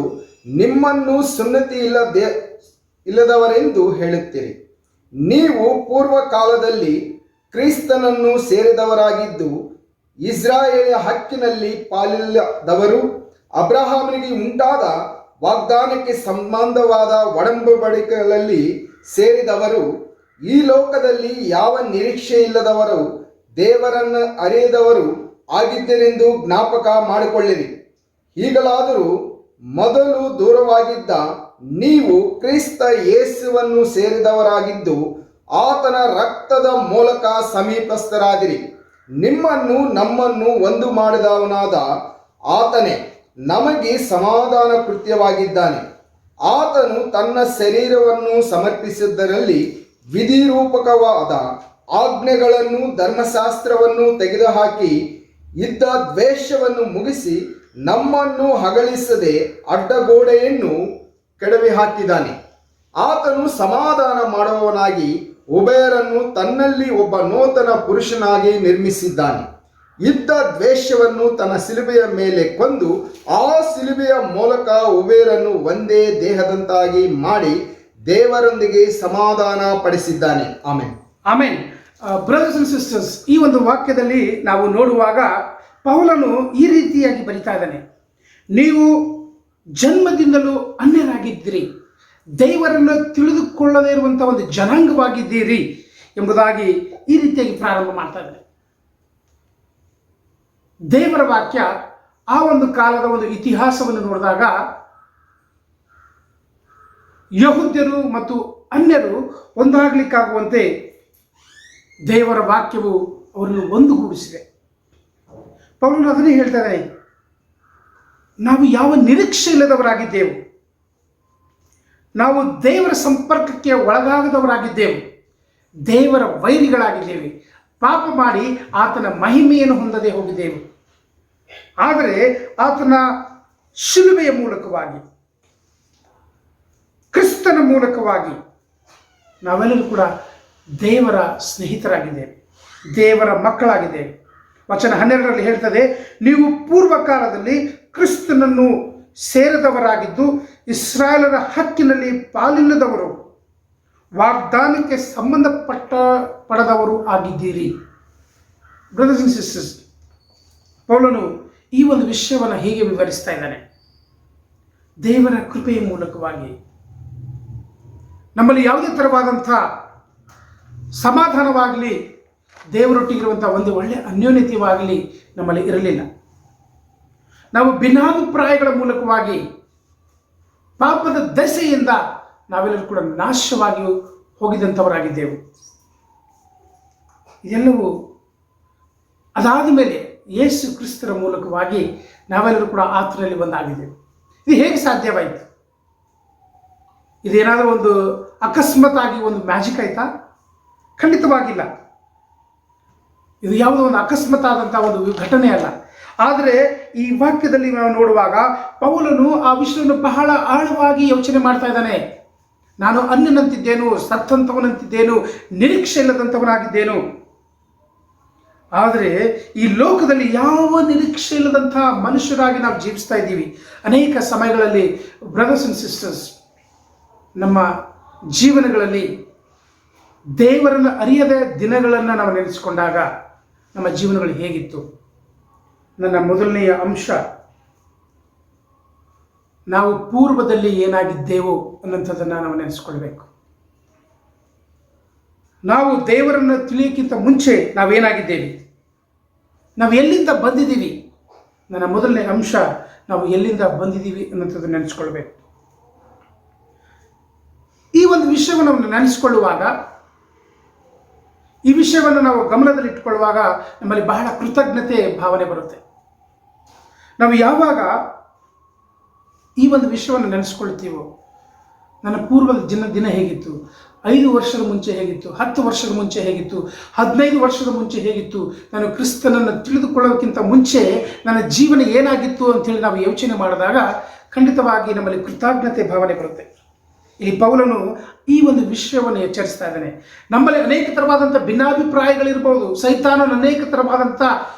ನಿಮ್ಮನ್ನು ಸುನ್ನತಿ ಇಲ್ಲದವರೆಂದು ಹೇಳುತ್ತೀರಿ. ನೀವು ಪೂರ್ವ ಕಾಲದಲ್ಲಿ ಕ್ರಿಸ್ತನನ್ನು ಸೇರಿದವರಾಗಿದ್ದು ಇಸ್ರಾಯೇಲ್ ಹಕ್ಕಿನಲ್ಲಿ ಪಾಲಿಲ್ಲದವರು, ಅಬ್ರಹಾಮನಿಗೆ ಉಂಟಾದ ವಾಗ್ದಾನಕ್ಕೆ ಸಂಬಂಧವಾದ ಒಡಂಬಡಿಕೆಗಳಲ್ಲಿ ಸೇರಿದವರು, ಈ ಲೋಕದಲ್ಲಿ ಯಾವ ನಿರೀಕ್ಷೆ ಇಲ್ಲದವರು, ದೇವರನ್ನು ಅರಿಯದವರು ಆಗಿದ್ದರೆಂದು ಜ್ಞಾಪಕ ಮಾಡಿಕೊಳ್ಳಿರಿ. ಈಗಲಾದರೂ ಮೊದಲು ದೂರವಾಗಿದ್ದ ನೀವು ಕ್ರಿಸ್ತ ಯೇಸುವನ್ನು ಸೇರಿದವರಾಗಿದ್ದು ಆತನ ರಕ್ತದ ಮೂಲಕ ಸಮೀಪಸ್ಥರಾದಿರಿ. ನಿಮ್ಮನ್ನು ನಮ್ಮನ್ನು ಒಂದು ಮಾಡಿದವನಾದ ಆತನೇ ನಮಗೆ ಸಮಾಧಾನ ಕೃತ್ಯವಾಗಿದ್ದಾನೆ. ಆತನು ತನ್ನ ಶರೀರವನ್ನು ಸಮರ್ಪಿಸಿದ್ದರಲ್ಲಿ ವಿಧಿರೂಪಕವಾದ ಆಜ್ಞೆಗಳನ್ನು, ಧರ್ಮಶಾಸ್ತ್ರವನ್ನು ತೆಗೆದುಹಾಕಿ ಇದ್ದ ದ್ವೇಷವನ್ನು ಮುಗಿಸಿ ನಮ್ಮನ್ನು ಹಗಳಿಸದೆ ಅಡ್ಡಗೋಡೆಯನ್ನು ಕೆಡವಿ ಹಾಕಿದ್ದಾನೆ. ಆತನು ಸಮಾಧಾನ ಮಾಡುವವನಾಗಿ ಉಭಯರನ್ನು ತನ್ನಲ್ಲಿ ಒಬ್ಬ ನೂತನ ಪುರುಷನಾಗಿ ನಿರ್ಮಿಸಿದ್ದಾನೆ. ಇದ್ದ ದ್ವೇಷವನ್ನು ತನ್ನ ಶಿಲುಬೆಯ ಮೇಲೆ ಕೊಂದು ಆ ಶಿಲುಬೆಯ ಮೂಲಕ ಉಭಯರನ್ನು ಒಂದೇ ದೇಹದಂತಾಗಿ ಮಾಡಿ ದೇವರೊಂದಿಗೆ ಸಮಾಧಾನ ಪಡಿಸಿದ್ದಾನೆ. Amen. Amen. Brothers and sisters, ಈ ಒಂದು ವಾಕ್ಯದಲ್ಲಿ ನಾವು ನೋಡುವಾಗ ಪೌಲನು ಈ ರೀತಿಯಾಗಿ ಬರಿತಾ ಇದ್ದಾನೆ. ನೀವು ಜನ್ಮದಿಂದಲೂ ಅನ್ಯರಾಗಿದ್ದೀರಿ, ದೇವರನ್ನು ತಿಳಿದುಕೊಳ್ಳದೇ ಇರುವಂಥ ಒಂದು ಜನಾಂಗವಾಗಿದ್ದೀರಿ ಎಂಬುದಾಗಿ ಈ ರೀತಿಯಾಗಿ ಪ್ರಾರಂಭ ಮಾಡ್ತಾ ಇದ್ದಾರೆ. ದೇವರ ವಾಕ್ಯ ಆ ಒಂದು ಕಾಲದ ಒಂದು ಇತಿಹಾಸವನ್ನು ನೋಡಿದಾಗ ಯಹೂದ್ಯರು ಮತ್ತು ಅನ್ಯರು ಒಂದಾಗಲಿಕ್ಕಾಗುವಂತೆ ದೇವರ ವಾಕ್ಯವು ಅವರನ್ನು ಒಂದುಗೂಡಿಸಿದೆ. ಪೌಲನು ಅದನ್ನೇ ಹೇಳ್ತಾರೆ, ನಾವು ಯಾವ ನಿರೀಕ್ಷೆ ಇಲ್ಲದವರಾಗಿದ್ದೆವು, ನಾವು ದೇವರ ಸಂಪರ್ಕಕ್ಕೆ ಒಳಗಾಗದವರಾಗಿದ್ದೆವು, ದೇವರ ವೈರಿಗಳಾಗಿದ್ದೇವೆ, ಪಾಪ ಮಾಡಿ ಆತನ ಮಹಿಮೆಯನ್ನು ಹೊಂದದೆ ಹೋಗಿದ್ದೆವು. ಆದರೆ ಆತನ ಶಿಲುಬೆಯ ಮೂಲಕವಾಗಿ, ಕ್ರಿಸ್ತನ ಮೂಲಕವಾಗಿ ನಾವೆಲ್ಲರೂ ಕೂಡ ದೇವರ ಸ್ನೇಹಿತರಾಗಿದ್ದೇವೆ, ದೇವರ ಮಕ್ಕಳಾಗಿದ್ದೇವೆ. ವಚನ 12ರಲ್ಲಿ ಹೇಳ್ತದೆ, ನೀವು ಪೂರ್ವ ಕಾಲದಲ್ಲಿ ಕ್ರಿಸ್ತನನ್ನು ಸೇರಿದವರಾಗಿದ್ದು ಇಸ್ರಾಯೇಲರ ಹಕ್ಕಿನಲ್ಲಿ ಪಾಲಿಲ್ಲದವರು, ವಾಗ್ದಾನಕ್ಕೆ ಪಡದವರು ಆಗಿದ್ದೀರಿ. ಬ್ರದರ್ಸ್ ಅಂಡ್ ಸಿಸ್ಟರ್ಸ್, ಪೌಲನು ಈ ಒಂದು ವಿಷಯವನ್ನು ಹೀಗೆ ವಿವರಿಸ್ತಾ ಇದ್ದಾನೆ. ದೇವರ ಕೃಪೆಯ ಮೂಲಕವಾಗಿ ನಮ್ಮಲ್ಲಿ ಯಾವುದೇ ಥರವಾದಂಥ ಸಮಾಧಾನವಾಗಲಿ, ದೇವರೊಟ್ಟಿಗಿರುವಂಥ ಒಂದು ಒಳ್ಳೆಯ ಅನ್ಯೋನ್ಯತೆಯಾಗಲಿ ನಮ್ಮಲ್ಲಿ ಇರಲಿಲ್ಲ. ನಾವು ಭಿನ್ನಾಭಿಪ್ರಾಯಗಳ ಮೂಲಕವಾಗಿ ಪಾಪದ ದೆಸೆಯಿಂದ ನಾವೆಲ್ಲರೂ ಕೂಡ ನಾಶವಾಗಿ ಹೋಗಿದಂಥವರಾಗಿದ್ದೆವು. ಇದೆಲ್ಲವೂ ಅದಾದ ಮೇಲೆ ಯೇಸು ಕ್ರಿಸ್ತರ ಮೂಲಕವಾಗಿ ನಾವೆಲ್ಲರೂ ಕೂಡ ಆತನಲ್ಲಿ ಒಂದಾಗಿದ್ದೆವು. ಇದು ಹೇಗೆ ಸಾಧ್ಯವಾಯಿತು? ಇದೇನಾದರೂ ಒಂದು ಅಕಸ್ಮಾತ್ತಾಗಿ ಒಂದು ಮ್ಯಾಜಿಕ್ ಆಯಿತಾ? ಖಂಡಿತವಾಗಿಲ್ಲ. ಇದು ಯಾವುದೋ ಒಂದು ಅಕಸ್ಮಾತ್ ಆದಂಥ ಒಂದು ಘಟನೆ ಅಲ್ಲ. ಆದರೆ ಈ ವಾಕ್ಯದಲ್ಲಿ ನಾವು ನೋಡುವಾಗ ಪೌಲನು ಆ ವಿಷಯವನ್ನು ಬಹಳ ಆಳವಾಗಿ ಯೋಚನೆ ಮಾಡ್ತಾ ಇದ್ದಾನೆ. ನಾನು ಅನ್ಯನಂತಿದ್ದೇನು, ಸತ್ತಂಥವನಂತಿದ್ದೇನು, ನಿರೀಕ್ಷೆ ಇಲ್ಲದಂಥವನಾಗಿದ್ದೇನು. ಆದರೆ ಈ ಲೋಕದಲ್ಲಿ ಯಾವ ನಿರೀಕ್ಷೆ ಇಲ್ಲದಂಥ ಮನುಷ್ಯರಾಗಿ ನಾವು ಜೀವಿಸ್ತಾ ಇದ್ದೀವಿ. ಅನೇಕ ಸಮಯಗಳಲ್ಲಿ ಬ್ರದರ್ಸ್ ಅಂಡ್ ಸಿಸ್ಟರ್ಸ್, ನಮ್ಮ ಜೀವನಗಳಲ್ಲಿ ದೇವರನ್ನು ಅರಿಯದ ದಿನಗಳನ್ನು ನಾವು ನೆನೆಸಿಕೊಂಡಾಗ ನಮ್ಮ ಜೀವನಗಳು ಹೇಗಿತ್ತು? ನನ್ನ ಮೊದಲನೆಯ ಅಂಶ, ನಾವು ಪೂರ್ವದಲ್ಲಿ ಏನಾಗಿದ್ದೇವೋ ಅನ್ನೋಂಥದ್ದನ್ನು ನಾವು ನೆನೆಸ್ಕೊಳ್ಬೇಕು. ನಾವು ದೇವರನ್ನು ತಿಳಿಯೋಕ್ಕಿಂತ ಮುಂಚೆ ನಾವೇನಾಗಿದ್ದೇವೆ, ನಾವು ಎಲ್ಲಿಂದ ಬಂದಿದ್ದೀವಿ. ನನ್ನ ಮೊದಲನೇ ಅಂಶ, ನಾವು ಎಲ್ಲಿಂದ ಬಂದಿದ್ದೀವಿ ಅನ್ನೋಂಥದ್ದು ನೆನೆಸ್ಕೊಳ್ಬೇಕು. ಈ ಒಂದು ವಿಷಯವನ್ನು ನಾವು ನೆನೆಸ್ಕೊಳ್ಳುವಾಗ, ಈ ವಿಷಯವನ್ನು ನಾವು ಗಮನದಲ್ಲಿಟ್ಟುಕೊಳ್ಳುವಾಗ ನಮ್ಮಲ್ಲಿ ಬಹಳ ಕೃತಜ್ಞತೆ ಭಾವನೆ ಬರುತ್ತೆ. ನಾವು ಯಾವಾಗ ಈ ಒಂದು ವಿಷಯವನ್ನು ನೆನೆಸ್ಕೊಳ್ತೀವೋ, ನನ್ನ ಪೂರ್ವದ ದಿನ ಹೇಗಿತ್ತು, 5 ವರ್ಷದ ಮುಂಚೆ ಹೇಗಿತ್ತು, 10 ವರ್ಷದ ಮುಂಚೆ ಹೇಗಿತ್ತು, 15 ವರ್ಷದ ಮುಂಚೆ ಹೇಗಿತ್ತು, ನಾನು ಕ್ರಿಸ್ತನನ್ನು ತಿಳಿದುಕೊಳ್ಳೋದಕ್ಕಿಂತ ಮುಂಚೆ ನನ್ನ ಜೀವನ ಏನಾಗಿತ್ತು ಅಂಥೇಳಿ ನಾವು ಯೋಚನೆ ಮಾಡಿದಾಗ ಖಂಡಿತವಾಗಿ ನಮ್ಮಲ್ಲಿ ಕೃತಜ್ಞತೆ ಭಾವನೆ ಬರುತ್ತೆ. ಇಲ್ಲಿ ಪೌಲನು ಈ ಒಂದು ವಿಷಯವನ್ನು ಎಚ್ಚರಿಸ್ತಾ ಇದ್ದಾನೆ. ನಮ್ಮಲ್ಲಿ ಅನೇಕ ಥರವಾದಂಥ ಭಿನ್ನಾಭಿಪ್ರಾಯಗಳಿರ್ಬೋದು. ಸೈತಾನನ ಅನೇಕ ಥರವಾದಂಥ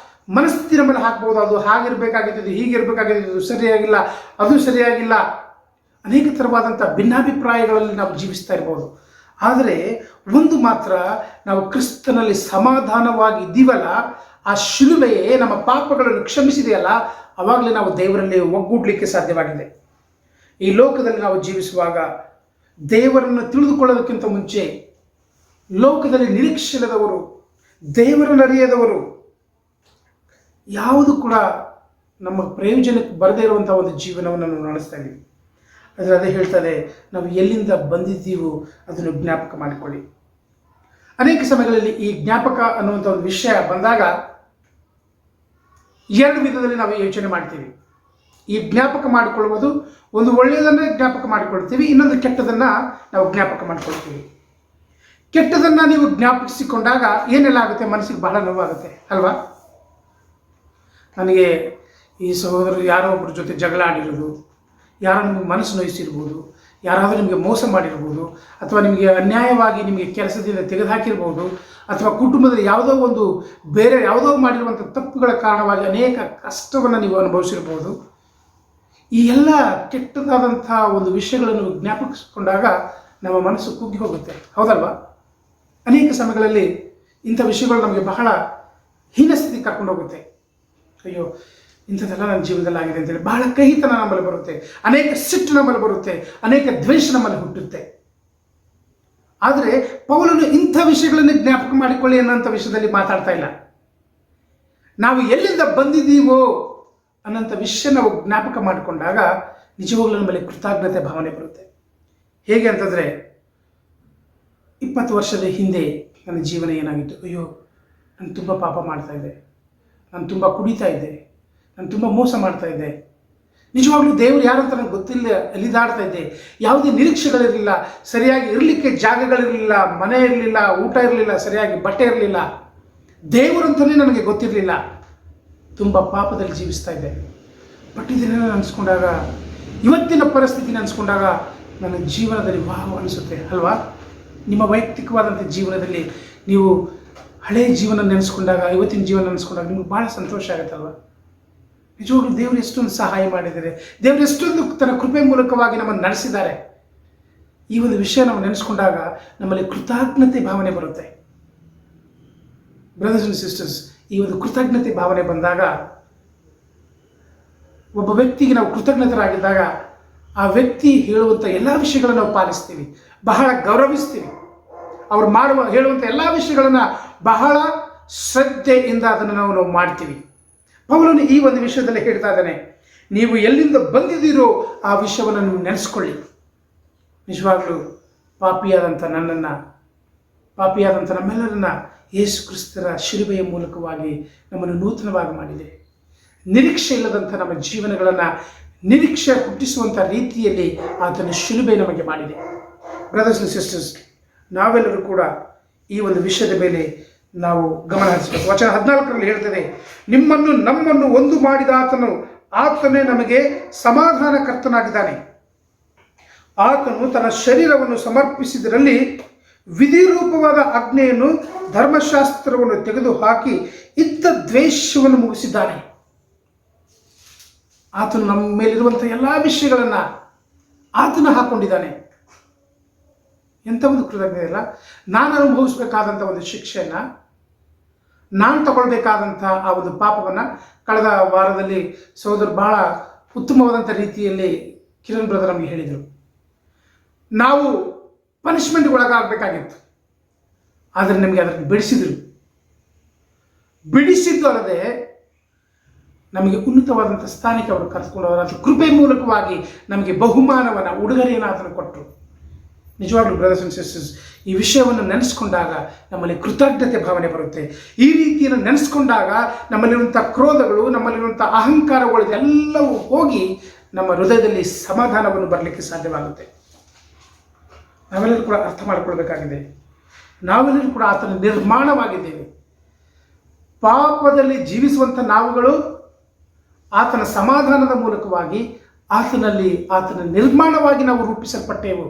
ಮನಸ್ಥಿತಿ ನಮ್ಮಲ್ಲಿ ಹಾಕ್ಬೋದು. ಅದು ಹಾಗಿರಬೇಕಾಗಿದ್ದು, ಹೀಗಿರಬೇಕಾಗಿದ್ದು, ಸರಿಯಾಗಿಲ್ಲ, ಅದು ಸರಿಯಾಗಿಲ್ಲ. ಅನೇಕ ಥರವಾದಂಥ ಭಿನ್ನಾಭಿಪ್ರಾಯಗಳಲ್ಲಿ ನಾವು ಜೀವಿಸ್ತಾ ಇರ್ಬೋದು. ಆದರೆ ಒಂದು ಮಾತ್ರ, ನಾವು ಕ್ರಿಸ್ತನಲ್ಲಿ ಸಮಾಧಾನವಾಗಿ ಇದ್ದೀವಲ್ಲ, ಆ ಶಿಲುಬೆಯೇ ನಮ್ಮ ಪಾಪಗಳನ್ನು ಕ್ಷಮಿಸಿದೆಯಲ್ಲ, ಆವಾಗಲೇ ನಾವು ದೇವರಲ್ಲಿ ಒಗ್ಗೂಡಲಿಕ್ಕೆ ಸಾಧ್ಯವಾಗಿದೆ. ಈ ಲೋಕದಲ್ಲಿ ನಾವು ಜೀವಿಸುವಾಗ ದೇವರನ್ನು ತಿಳಿದುಕೊಳ್ಳೋದಕ್ಕಿಂತ ಮುಂಚೆ ಲೋಕದಲ್ಲಿ ನಿರೀಕ್ಷೆ ಇಲ್ಲದವರು, ದೇವರನ್ನು ಅರಿಯದವರು, ಯಾವುದು ಕೂಡ ನಮ್ಮ ಪ್ರಯೋಜನಕ್ಕೆ ಬರದೇ ಇರುವಂಥ ಒಂದು ಜೀವನವನ್ನು ನಾವು ನಡೆಸ್ತಾ ಇದ್ದೀವಿ. ಆದರೆ ಅದೇ ಹೇಳ್ತಾರೆ, ನಾವು ಎಲ್ಲಿಂದ ಬಂದಿದ್ದೀವೋ ಅದನ್ನು ಜ್ಞಾಪಕ ಮಾಡಿಕೊಳ್ಳಿ. ಅನೇಕ ಸಮಯಗಳಲ್ಲಿ ಈ ಜ್ಞಾಪಕ ಅನ್ನುವಂಥ ಒಂದು ವಿಷಯ ಬಂದಾಗ 2 ವಿಧದಲ್ಲಿ ನಾವು ಯೋಚನೆ ಮಾಡ್ತೀವಿ. ಈ ಜ್ಞಾಪಕ ಮಾಡಿಕೊಳ್ಳುವುದು, ಒಂದು ಒಳ್ಳೆಯದನ್ನು ಜ್ಞಾಪಕ ಮಾಡಿಕೊಳ್ತೀವಿ, ಇನ್ನೊಂದು ಕೆಟ್ಟದನ್ನು ನಾವು ಜ್ಞಾಪಕ ಮಾಡಿಕೊಳ್ತೀವಿ. ಕೆಟ್ಟದನ್ನು ನೀವು ಜ್ಞಾಪಿಸಿಕೊಂಡಾಗ ಏನೆಲ್ಲ ಆಗುತ್ತೆ, ಮನಸ್ಸಿಗೆ ಬಹಳ ನೋವಾಗುತ್ತೆ ಅಲ್ವಾ? ನನಗೆ ಈ ಸಹೋದರರು ಯಾರೋ ಒಬ್ಬರ ಜೊತೆ ಜಗಳ ಆಡಿರೋದು, ಯಾರೋ ನಿಮಗೆ ಮನಸ್ಸು ನೋಯಿಸಿರ್ಬೋದು, ಯಾರಾದರೂ ನಿಮಗೆ ಮೋಸ ಮಾಡಿರ್ಬೋದು, ಅಥವಾ ನಿಮಗೆ ಅನ್ಯಾಯವಾಗಿ ನಿಮಗೆ ಕೆಲಸದಿಂದ ತೆಗೆದುಹಾಕಿರ್ಬೋದು, ಅಥವಾ ಕುಟುಂಬದಲ್ಲಿ ಬೇರೆ ಯಾವುದೋ ಮಾಡಿರುವಂಥ ತಪ್ಪುಗಳ ಕಾರಣವಾಗಿ ಅನೇಕ ಕಷ್ಟವನ್ನು ನೀವು ಅನುಭವಿಸಿರ್ಬೋದು. ಈ ಎಲ್ಲ ಕೆಟ್ಟದಾದಂಥ ಒಂದು ವಿಷಯಗಳನ್ನು ಜ್ಞಾಪಿಸಿಕೊಂಡಾಗ ನಮ್ಮ ಮನಸ್ಸು ಕುಗ್ಗಿ ಹೋಗುತ್ತೆ, ಹೌದಲ್ವಾ? ಅನೇಕ ಸಮಯಗಳಲ್ಲಿ ಇಂಥ ವಿಷಯಗಳು ನಮಗೆ ಬಹಳ ಹೀನಸ್ಥಿತಿ ಕರ್ಕೊಂಡು ಹೋಗುತ್ತೆ. ಅಯ್ಯೋ, ಇಂಥದ್ದೆಲ್ಲ ನನ್ನ ಜೀವನದಲ್ಲಿ ಆಗಿದೆ ಅಂತೇಳಿ ಬಹಳ ಕಹಿತನ ನಮ್ಮಲ್ಲಿ ಬರುತ್ತೆ, ಅನೇಕ ಸಿಟ್ಟು ನಮ್ಮಲ್ಲಿ ಬರುತ್ತೆ, ಅನೇಕ ದ್ವೇಷ ನಮ್ಮಲ್ಲಿ ಹುಟ್ಟುತ್ತೆ. ಆದರೆ ಪೌಲನು ಇಂಥ ವಿಷಯಗಳನ್ನು ಜ್ಞಾಪಕ ಮಾಡಿಕೊಳ್ಳಿ ಅನ್ನೋಂಥ ವಿಷಯದಲ್ಲಿ ಮಾತಾಡ್ತಾ ಇಲ್ಲ. ನಾವು ಎಲ್ಲಿಂದ ಬಂದಿದ್ದೀವೋ ಅನ್ನೋಂಥ ವಿಷಯ ನಾವು ಜ್ಞಾಪಕ ಮಾಡಿಕೊಂಡಾಗ ನಿಜವಾಗ್ಲೂ ನಮ್ಮಲ್ಲಿ ಕೃತಜ್ಞತೆ ಭಾವನೆ ಬರುತ್ತೆ. ಹೇಗೆ ಅಂತಂದರೆ 20 ವರ್ಷದ ಹಿಂದೆ ನನ್ನ ಜೀವನ ಏನಾಗಿತ್ತು. ಅಯ್ಯೋ, ನಾನು ತುಂಬ ಪಾಪ ಮಾಡ್ತಾಯಿದ್ದೆ, ನಾನು ತುಂಬ ಕುಡಿತಾ ಇದ್ದೆ, ನಾನು ತುಂಬ ಮೋಸ ಮಾಡ್ತಾ ಇದ್ದೆ, ನಿಜವಾಗ್ಲೂ ದೇವರು ಯಾರಂತ ನನಗೆ ಗೊತ್ತಿಲ್ಲ, ಅಲಿದಾಡ್ತಾ ಇದ್ದೆ, ಯಾವುದೇ ನಿರೀಕ್ಷೆಗಳಿರಲಿಲ್ಲ, ಸರಿಯಾಗಿ ಇರಲಿಕ್ಕೆ ಜಾಗಗಳಿರಲಿಲ್ಲ, ಮನೆ ಇರಲಿಲ್ಲ, ಊಟ ಇರಲಿಲ್ಲ, ಸರಿಯಾಗಿ ಬಟ್ಟೆ ಇರಲಿಲ್ಲ, ದೇವರಂತಲೇ ನನಗೆ ಗೊತ್ತಿರಲಿಲ್ಲ, ತುಂಬ ಪಾಪದಲ್ಲಿ ಜೀವಿಸ್ತಾ ಇದ್ದೆ. ಬಟ್ ಇದನ್ನೆಲ್ಲ ನೆನೆಸ್ಕೊಂಡಾಗ, ಇವತ್ತಿನ ಪರಿಸ್ಥಿತಿ ನೆನೆಸ್ಕೊಂಡಾಗ ನನ್ನ ಜೀವನದಲ್ಲಿ ವಾಹ್ ಅನಿಸುತ್ತೆ ಅಲ್ವಾ? ನಿಮ್ಮ ವೈಯಕ್ತಿಕವಾದಂಥ ಜೀವನದಲ್ಲಿ ನೀವು ಹಳೆಯ ಜೀವನ ನೆನೆಸ್ಕೊಂಡಾಗ, ಇವತ್ತಿನ ಜೀವನ ನೆನೆಸ್ಕೊಂಡಾಗ ನಿಮ್ಗೆ ಭಾಳ ಸಂತೋಷ ಆಗುತ್ತಲ್ವ? ನಿಜವಾಗ್ಲೂ ದೇವರು ಎಷ್ಟೊಂದು ಸಹಾಯ ಮಾಡಿದ್ದಾರೆ, ದೇವರು ಎಷ್ಟೊಂದು ತನ್ನ ಕೃಪೆ ಮೂಲಕವಾಗಿ ನಮ್ಮನ್ನು ನಡೆಸಿದ್ದಾರೆ. ಈ ಒಂದು ವಿಷಯ ನಾವು ನೆನೆಸ್ಕೊಂಡಾಗ ನಮ್ಮಲ್ಲಿ ಕೃತಜ್ಞತೆ ಭಾವನೆ ಬರುತ್ತೆ. ಬ್ರದರ್ಸ್ ಅಂಡ್ ಸಿಸ್ಟರ್ಸ್, ಈ ಒಂದು ಕೃತಜ್ಞತೆ ಭಾವನೆ ಬಂದಾಗ, ಒಬ್ಬ ವ್ಯಕ್ತಿಗೆ ನಾವು ಕೃತಜ್ಞತರಾಗಿದ್ದಾಗ ಆ ವ್ಯಕ್ತಿ ಹೇಳುವಂಥ ಎಲ್ಲ ವಿಷಯಗಳನ್ನು ನಾವು ಪಾಲಿಸ್ತೀವಿ, ಬಹಳ ಗೌರವಿಸ್ತೀವಿ. ಅವ್ರು ಹೇಳುವಂಥ ಎಲ್ಲ ವಿಷಯಗಳನ್ನು ಬಹಳ ಶ್ರದ್ಧೆಯಿಂದ ಅದನ್ನು ನಾವು ಮಾಡ್ತೀವಿ. ಪೌಲನು ಈ ಒಂದು ವಿಷಯದಲ್ಲಿ ಹೇಳ್ತಾ ಇದ್ದಾನೆ, ನೀವು ಎಲ್ಲಿಂದ ಬಂದಿದ್ದೀರೋ ಆ ವಿಷಯವನ್ನು ನೀವು ನೆನೆಸ್ಕೊಳ್ಳಿ. ನಿಜವಾಗ್ಲೂ ಪಾಪಿಯಾದಂಥ ನಮ್ಮೆಲ್ಲರನ್ನ ಯೇಸು ಕ್ರಿಸ್ತರ ಶಿಲುಬೆಯ ಮೂಲಕವಾಗಿ ನಮ್ಮನ್ನು ನೂತನವಾಗಿ ಮಾಡಿದೆ. ನಿರೀಕ್ಷೆ ಇಲ್ಲದಂಥ ನಮ್ಮ ಜೀವನಗಳನ್ನು ನಿರೀಕ್ಷೆ ಹುಟ್ಟಿಸುವಂಥ ರೀತಿಯಲ್ಲಿ ಆತನ ಶಿಲುಬೆ ನಮಗೆ ಮಾಡಿದೆ. ಬ್ರದರ್ಸ್ ಅಂಡ್ ಸಿಸ್ಟರ್ಸ್, ನಾವೆಲ್ಲರೂ ಕೂಡ ಈ ಒಂದು ವಿಷಯದ ಮೇಲೆ ನಾವು ಗಮನ ಹರಿಸಬೇಕು. ವಚನ 14ರಲ್ಲಿ ಹೇಳ್ತದೆ, ನಮ್ಮನ್ನು ಒಂದು ಮಾಡಿದ ಆತನೇ ನಮಗೆ ಸಮಾಧಾನಕರ್ತನಾಗಿದ್ದಾನೆ. ಆತನು ತನ್ನ ಶರೀರವನ್ನು ಸಮರ್ಪಿಸಿದರಲ್ಲಿ ವಿಧಿರೂಪವಾದ ಆಜ್ಞೆಯನ್ನು, ಧರ್ಮಶಾಸ್ತ್ರವನ್ನು ತೆಗೆದುಹಾಕಿ ಇದ್ದ ದ್ವೇಷವನ್ನು ಮುಗಿಸಿದ್ದಾನೆ. ಆತನು ನಮ್ಮ ಮೇಲಿರುವಂಥ ಎಲ್ಲ ವಿಷಯಗಳನ್ನು ಆತನ ಹಾಕೊಂಡಿದ್ದಾನೆ. ಎಂಥ ಒಂದು ಕೃತಜ್ಞತೆ ಇಲ್ಲ. ನಾನು ಅನುಭವಿಸಬೇಕಾದಂಥ ಒಂದು ಶಿಕ್ಷೆಯನ್ನು, ನಾನು ತಗೊಳ್ಬೇಕಾದಂಥ ಆ ಒಂದು ಪಾಪವನ್ನು ಕಳೆದ ವಾರದಲ್ಲಿ ಸಹೋದರ ಬಹಳ ಉತ್ತಮವಾದಂಥ ರೀತಿಯಲ್ಲಿ ಕಿರಣ್ ಬ್ರದರ್ ನಮಗೆ ಹೇಳಿದರು. ನಾವು ಪನಿಷ್ಮೆಂಟ್ಗೆ ಒಳಗಾಗಬೇಕಾಗಿತ್ತು, ಆದರೆ ನಮಗೆ ಅದನ್ನು ಬಿಡಿಸಿದ್ದು ಅಲ್ಲದೆ ನಮಗೆ ಉನ್ನತವಾದಂಥ ಸ್ಥಾನಕ್ಕೆ ಅವರು ಕರೆದುಕೊಂಡು ಅವರ ಕೃಪೆ ಮೂಲಕವಾಗಿ ನಮಗೆ ಬಹುಮಾನವನ್ನು, ಉಡುಗೊರೆಯನ್ನು ಅದನ್ನು ಕೊಟ್ಟರು. ನಿಜವಾಗ್ಲೂ ಬ್ರದರ್ಸ್ ಅಂಡ್ ಸಿಸ್ಟರ್ಸ್, ಈ ವಿಷಯವನ್ನು ನೆನೆಸ್ಕೊಂಡಾಗ ನಮ್ಮಲ್ಲಿ ಕೃತಜ್ಞತೆ ಭಾವನೆ ಬರುತ್ತೆ. ಈ ರೀತಿಯನ್ನು ನೆನೆಸ್ಕೊಂಡಾಗ ನಮ್ಮಲ್ಲಿರುವಂಥ ಕ್ರೋಧಗಳು, ನಮ್ಮಲ್ಲಿರುವಂಥ ಅಹಂಕಾರಗಳು ಎಲ್ಲವೂ ಹೋಗಿ ನಮ್ಮ ಹೃದಯದಲ್ಲಿ ಸಮಾಧಾನವನ್ನು ಬರಲಿಕ್ಕೆ ಸಾಧ್ಯವಾಗುತ್ತೆ. ನಾವೆಲ್ಲರೂ ಕೂಡ ಅರ್ಥ ಮಾಡಿಕೊಳ್ಬೇಕಾಗಿದೆ, ನಾವೆಲ್ಲರೂ ಕೂಡ ಆತನ ನಿರ್ಮಾಣವಾಗಿದ್ದೇವೆ. ಪಾಪದಲ್ಲಿ ಜೀವಿಸುವಂಥ ನಾವುಗಳು ಆತನ ಸಮಾಧಾನದ ಮೂಲಕವಾಗಿ ಆತನ ನಿರ್ಮಾಣವಾಗಿ ನಾವು ರೂಪಿಸಲ್ಪಟ್ಟೆವು.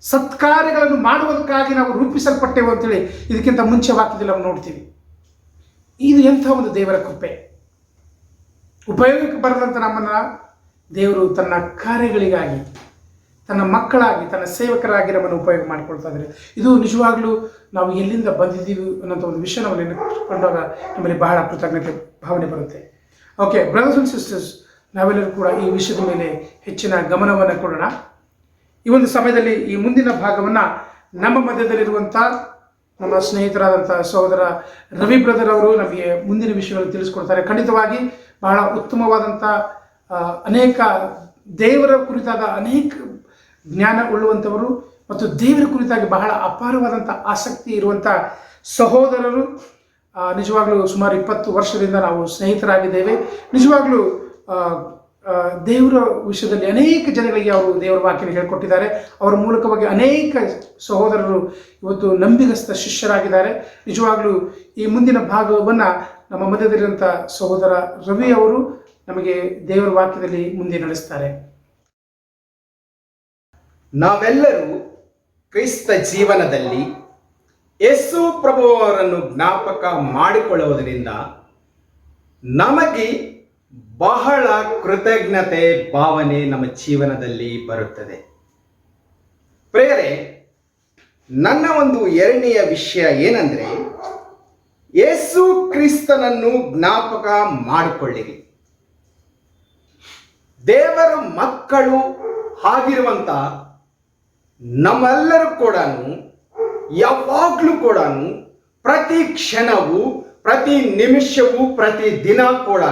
ಸತ್ಕಾರ್ಯಗಳನ್ನು ಮಾಡುವುದಕ್ಕಾಗಿ ನಾವು ರೂಪಿಸಲ್ಪಟ್ಟೆವು ಅಂತೇಳಿ ಇದಕ್ಕಿಂತ ಮುಂಚೆ ವಾಕ್ಯದಲ್ಲಿ ನಾವು ನೋಡ್ತೀವಿ. ಇದು ಎಂಥ ಒಂದು ದೇವರ ಕೃಪೆ. ಉಪಯೋಗಕ್ಕೆ ಬರದಂಥ ನಮ್ಮನ್ನು ದೇವರು ತನ್ನ ಕಾರ್ಯಗಳಿಗಾಗಿ, ತನ್ನ ಮಕ್ಕಳಾಗಿ, ತನ್ನ ಸೇವಕರಾಗಿ ನಮ್ಮನ್ನು ಉಪಯೋಗ ಮಾಡಿಕೊಳ್ತಾ ಇದ್ದಾರೆ. ಇದು ನಿಜವಾಗ್ಲೂ ನಾವು ಎಲ್ಲಿಂದ ಬಂದಿದ್ದೀವಿ ಅನ್ನೋಂಥ ಒಂದು ವಿಷಯ ನಾವು ನೆನಪಿಕೊಂಡಾಗ ನಮ್ಮಲ್ಲಿ ಬಹಳ ಕೃತಜ್ಞತೆ ಭಾವನೆ ಬರುತ್ತೆ. ಓಕೆ ಬ್ರದರ್ಸ್ ಅಂಡ್ ಸಿಸ್ಟರ್ಸ್, ನಾವೆಲ್ಲರೂ ಕೂಡ ಈ ವಿಷಯದ ಮೇಲೆ ಹೆಚ್ಚಿನ ಗಮನವನ್ನು ಕೊಡೋಣ. ಈ ಒಂದು ಸಮಯದಲ್ಲಿ ಈ ಮುಂದಿನ ಭಾಗವನ್ನು ನಮ್ಮ ಮಧ್ಯದಲ್ಲಿರುವಂಥ ನಮ್ಮ ಸ್ನೇಹಿತರಾದಂಥ ಸಹೋದರ ರವಿ ಬ್ರದರ್ ಅವರು ನಮಗೆ ಮುಂದಿನ ವಿಷಯಗಳನ್ನು ತಿಳಿಸ್ಕೊಡ್ತಾರೆ. ಖಂಡಿತವಾಗಿ ಬಹಳ ಉತ್ತಮವಾದಂಥ ಅನೇಕ ದೇವರ ಕುರಿತಾದ ಅನೇಕ ಜ್ಞಾನ ಉಳ್ಳುವಂಥವರು ಮತ್ತು ದೇವರ ಕುರಿತಾಗಿ ಬಹಳ ಅಪಾರವಾದಂಥ ಆಸಕ್ತಿ ಇರುವಂಥ ಸಹೋದರರು. ನಿಜವಾಗ್ಲೂ ಸುಮಾರು 20 ವರ್ಷದಿಂದ ನಾವು ಸ್ನೇಹಿತರಾಗಿದ್ದೇವೆ. ನಿಜವಾಗ್ಲೂ ದೇವರ ವಿಷಯದಲ್ಲಿ ಅನೇಕ ಜನಗಳಿಗೆ ಅವರು ದೇವರ ವಾಕ್ಯನ ಹೇಳಿಕೊಟ್ಟಿದ್ದಾರೆ. ಅವರ ಮೂಲಕವಾಗಿ ಅನೇಕ ಸಹೋದರರು ಇವತ್ತು ನಂಬಿಗಸ್ತ ಶಿಷ್ಯರಾಗಿದ್ದಾರೆ. ನಿಜವಾಗ್ಲೂ ಈ ಮುಂದಿನ ಭಾಗವನ್ನು ನಮ್ಮ ಮಧ್ಯದಲ್ಲಿರುವಂಥ ಸಹೋದರ ರವಿ ಅವರು ನಮಗೆ ದೇವರ ವಾಕ್ಯದಲ್ಲಿ ಮುಂದೆ ನಡೆಸ್ತಾರೆ. ನಾವೆಲ್ಲರೂ ಕ್ರಿಸ್ತ ಜೀವನದಲ್ಲಿ ಯೇಸು ಪ್ರಭುವರನ್ನು ಜ್ಞಾಪಕ ಮಾಡಿಕೊಳ್ಳುವುದರಿಂದ ನಮಗೆ ಬಹಳ ಕೃತಜ್ಞತೆ ಭಾವನೆ ನಮ್ಮ ಜೀವನದಲ್ಲಿ ಬರುತ್ತದೆ. ಪ್ರಿಯರೇ, ನನ್ನ ಒಂದು ಎರಡನೆಯ ವಿಷಯ ಏನಂದ್ರೆ, ಯೇಸು ಕ್ರಿಸ್ತನನ್ನು ಜ್ಞಾಪಕ ಮಾಡಿಕೊಳ್ಳಿರಿ. ದೇವರ ಮಕ್ಕಳು ಆಗಿರುವಂತ ನಮ್ಮೆಲ್ಲರೂ ಕೂಡ ಯಾವಾಗಲೂ ಕೂಡ ಪ್ರತಿ ಕ್ಷಣವೂ, ಪ್ರತಿ ನಿಮಿಷವೂ, ಪ್ರತಿ ದಿನ ಕೂಡ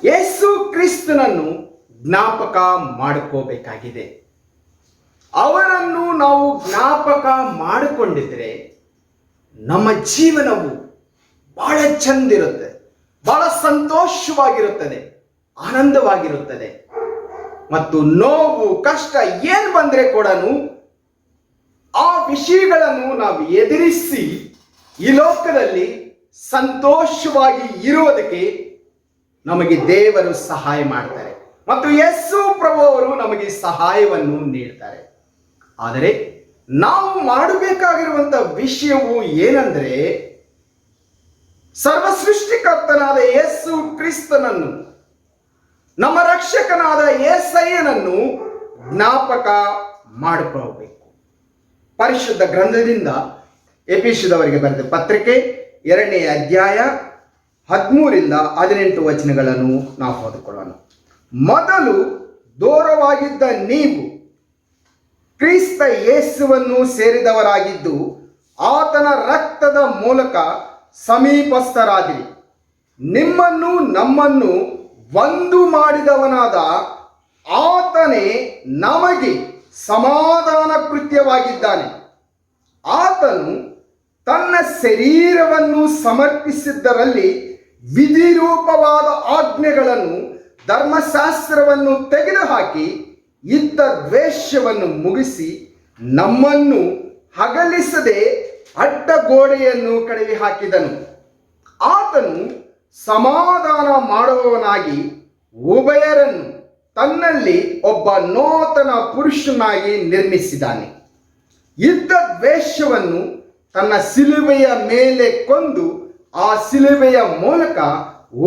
ಯೇಸು ಕ್ರಿಸ್ತನನ್ನು ಜ್ಞಾಪಕ ಮಾಡಿಕೋಬೇಕಾಗಿದೆ. ಅವರನ್ನು ನಾವು ಜ್ಞಾಪಕ ಮಾಡಿಕೊಂಡಿದ್ರೆ ನಮ್ಮ ಜೀವನವು ಬಹಳ ಚಂದಿರುತ್ತೆ, ಬಹಳ ಸಂತೋಷವಾಗಿರುತ್ತದೆ, ಆನಂದವಾಗಿರುತ್ತದೆ. ಮತ್ತು ನೋವು ಕಷ್ಟ ಏನ್ ಬಂದ್ರೆ ಕೂಡ ಆ ವಿಷಯಗಳನ್ನು ನಾವು ಎದುರಿಸಿ ಈ ಲೋಕದಲ್ಲಿ ಸಂತೋಷವಾಗಿ ಇರುವುದಕ್ಕೆ ನಮಗೆ ದೇವರು ಸಹಾಯ ಮಾಡ್ತಾರೆ ಮತ್ತು ಯೇಸು ಪ್ರಭು ಅವರು ನಮಗೆ ಸಹಾಯವನ್ನು ನೀಡ್ತಾರೆ. ಆದರೆ ನಾವು ಮಾಡಬೇಕಾಗಿರುವಂತಹ ವಿಷಯವು ಏನಂದ್ರೆ, ಸರ್ವ ಸೃಷ್ಟಿಕರ್ತನಾದ ಯೇಸು ಕ್ರಿಸ್ತನನ್ನು, ನಮ್ಮ ರಕ್ಷಕನಾದ ಯೇಸಯ್ಯನನ್ನು ಜ್ಞಾಪಕ ಮಾಡಿಕೊಳ್ಳಬೇಕು. ಪರಿಶುದ್ಧ ಗ್ರಂಥದಿಂದ ಎಫೆಸದವರಿಗೆ ಬರೆದ ಪತ್ರಿಕೆ 2ನೇ ಅಧ್ಯಾಯ 13-18 ವಚನಗಳನ್ನು ನಾವು ಓದಿಕೊಳ್ಳೋಣ. ಮೊದಲು ದೂರವಾಗಿದ್ದ ನೀವು ಕ್ರಿಸ್ತ ಯೇಸುವನ್ನು ಸೇರಿದವರಾಗಿದ್ದು ಆತನ ರಕ್ತದ ಮೂಲಕ ಸಮೀಪಸ್ಥರಾದಿರಿ. ನಿಮ್ಮನ್ನು ನಮ್ಮನ್ನು ಒಂದು ಮಾಡಿದವನಾದ ಆತನೇ ನಮಗೆ ಸಮಾಧಾನ ಕೃತ್ಯವಾಗಿದ್ದಾನೆ. ಆತನು ತನ್ನ ಶರೀರವನ್ನು ಸಮರ್ಪಿಸಿದ್ದರಲ್ಲಿ ವಿಧಿರೂಪವಾದ ಆಜ್ಞೆಗಳನ್ನು, ಧರ್ಮಶಾಸ್ತ್ರವನ್ನು ತೆಗೆದುಹಾಕಿ ಇದ್ದ ದ್ವೇಷವನ್ನು ಮುಗಿಸಿ ನಮ್ಮನ್ನು ಅಗಲಿಸದೆ ಅಡ್ಡಗೋಡೆಯನ್ನು ಕಡಿದು ಹಾಕಿದನು. ಆತನು ಸಮಾಧಾನ ಮಾಡುವವನಾಗಿ ಉಭಯರನ್ನು ತನ್ನಲ್ಲಿ ಒಬ್ಬ ನೂತನ ಪುರುಷನಾಗಿ ನಿರ್ಮಿಸಿದ್ದಾನೆ. ಇದ್ದ ದ್ವೇಷವನ್ನು ತನ್ನ ಶಿಲುಬೆಯ ಮೇಲೆ ಕೊಂದು ಆ ಶಿಲುಬೆಯ ಮೂಲಕ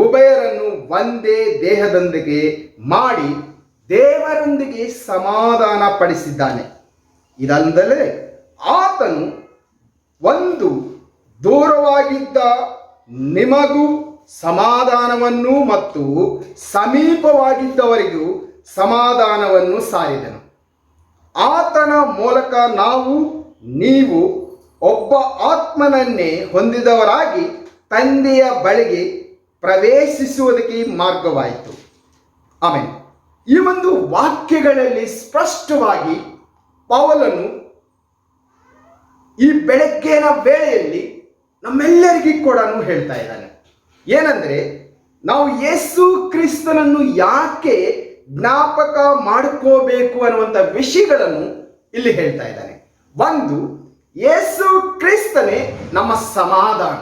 ಉಭಯರನ್ನು ಒಂದೇ ದೇಹದೊಂದಿಗೆ ಮಾಡಿ ದೇವರೊಂದಿಗೆ ಸಮಾಧಾನ ಪಡಿಸಿದ್ದಾನೆ. ಇದಲ್ಲದೆ ಆತನು ಒಂದು ದೂರವಾಗಿದ್ದ ನಿಮಗೂ ಸಮಾಧಾನವನ್ನು ಮತ್ತು ಸಮೀಪವಾಗಿದ್ದವರಿಗೂ ಸಮಾಧಾನವನ್ನು ಸಾರಿದನು. ಆತನ ಮೂಲಕ ನೀವು ಒಬ್ಬ ಆತ್ಮನನ್ನೇ ಹೊಂದಿದವರಾಗಿ ತಂದೆಯ ಬಳಿಗೆ ಪ್ರವೇಶಿಸುವುದಕ್ಕೆ ಮಾರ್ಗವಾಯಿತು. ಆಮೇಲೆ ಈ ಒಂದು ವಾಕ್ಯಗಳಲ್ಲಿ ಸ್ಪಷ್ಟವಾಗಿ ಪೌಲನು ಈ ಬೆಳಗ್ಗಿನ ವೇಳೆಯಲ್ಲಿ ನಮ್ಮೆಲ್ಲರಿಗೂ ಕೂಡ ಹೇಳ್ತಾ ಇದ್ದಾನೆ. ಏನಂದ್ರೆ, ನಾವು ಯೇಸು ಕ್ರಿಸ್ತನನ್ನು ಯಾಕೆ ಜ್ಞಾಪಕ ಮಾಡಿಕೋಬೇಕು ಅನ್ನುವಂಥ ವಿಷಯಗಳನ್ನು ಇಲ್ಲಿ ಹೇಳ್ತಾ ಇದ್ದಾನೆ. ಒಂದು, ಯೇಸು ಕ್ರಿಸ್ತನೇ ನಮ್ಮ ಸಮಾಧಾನ.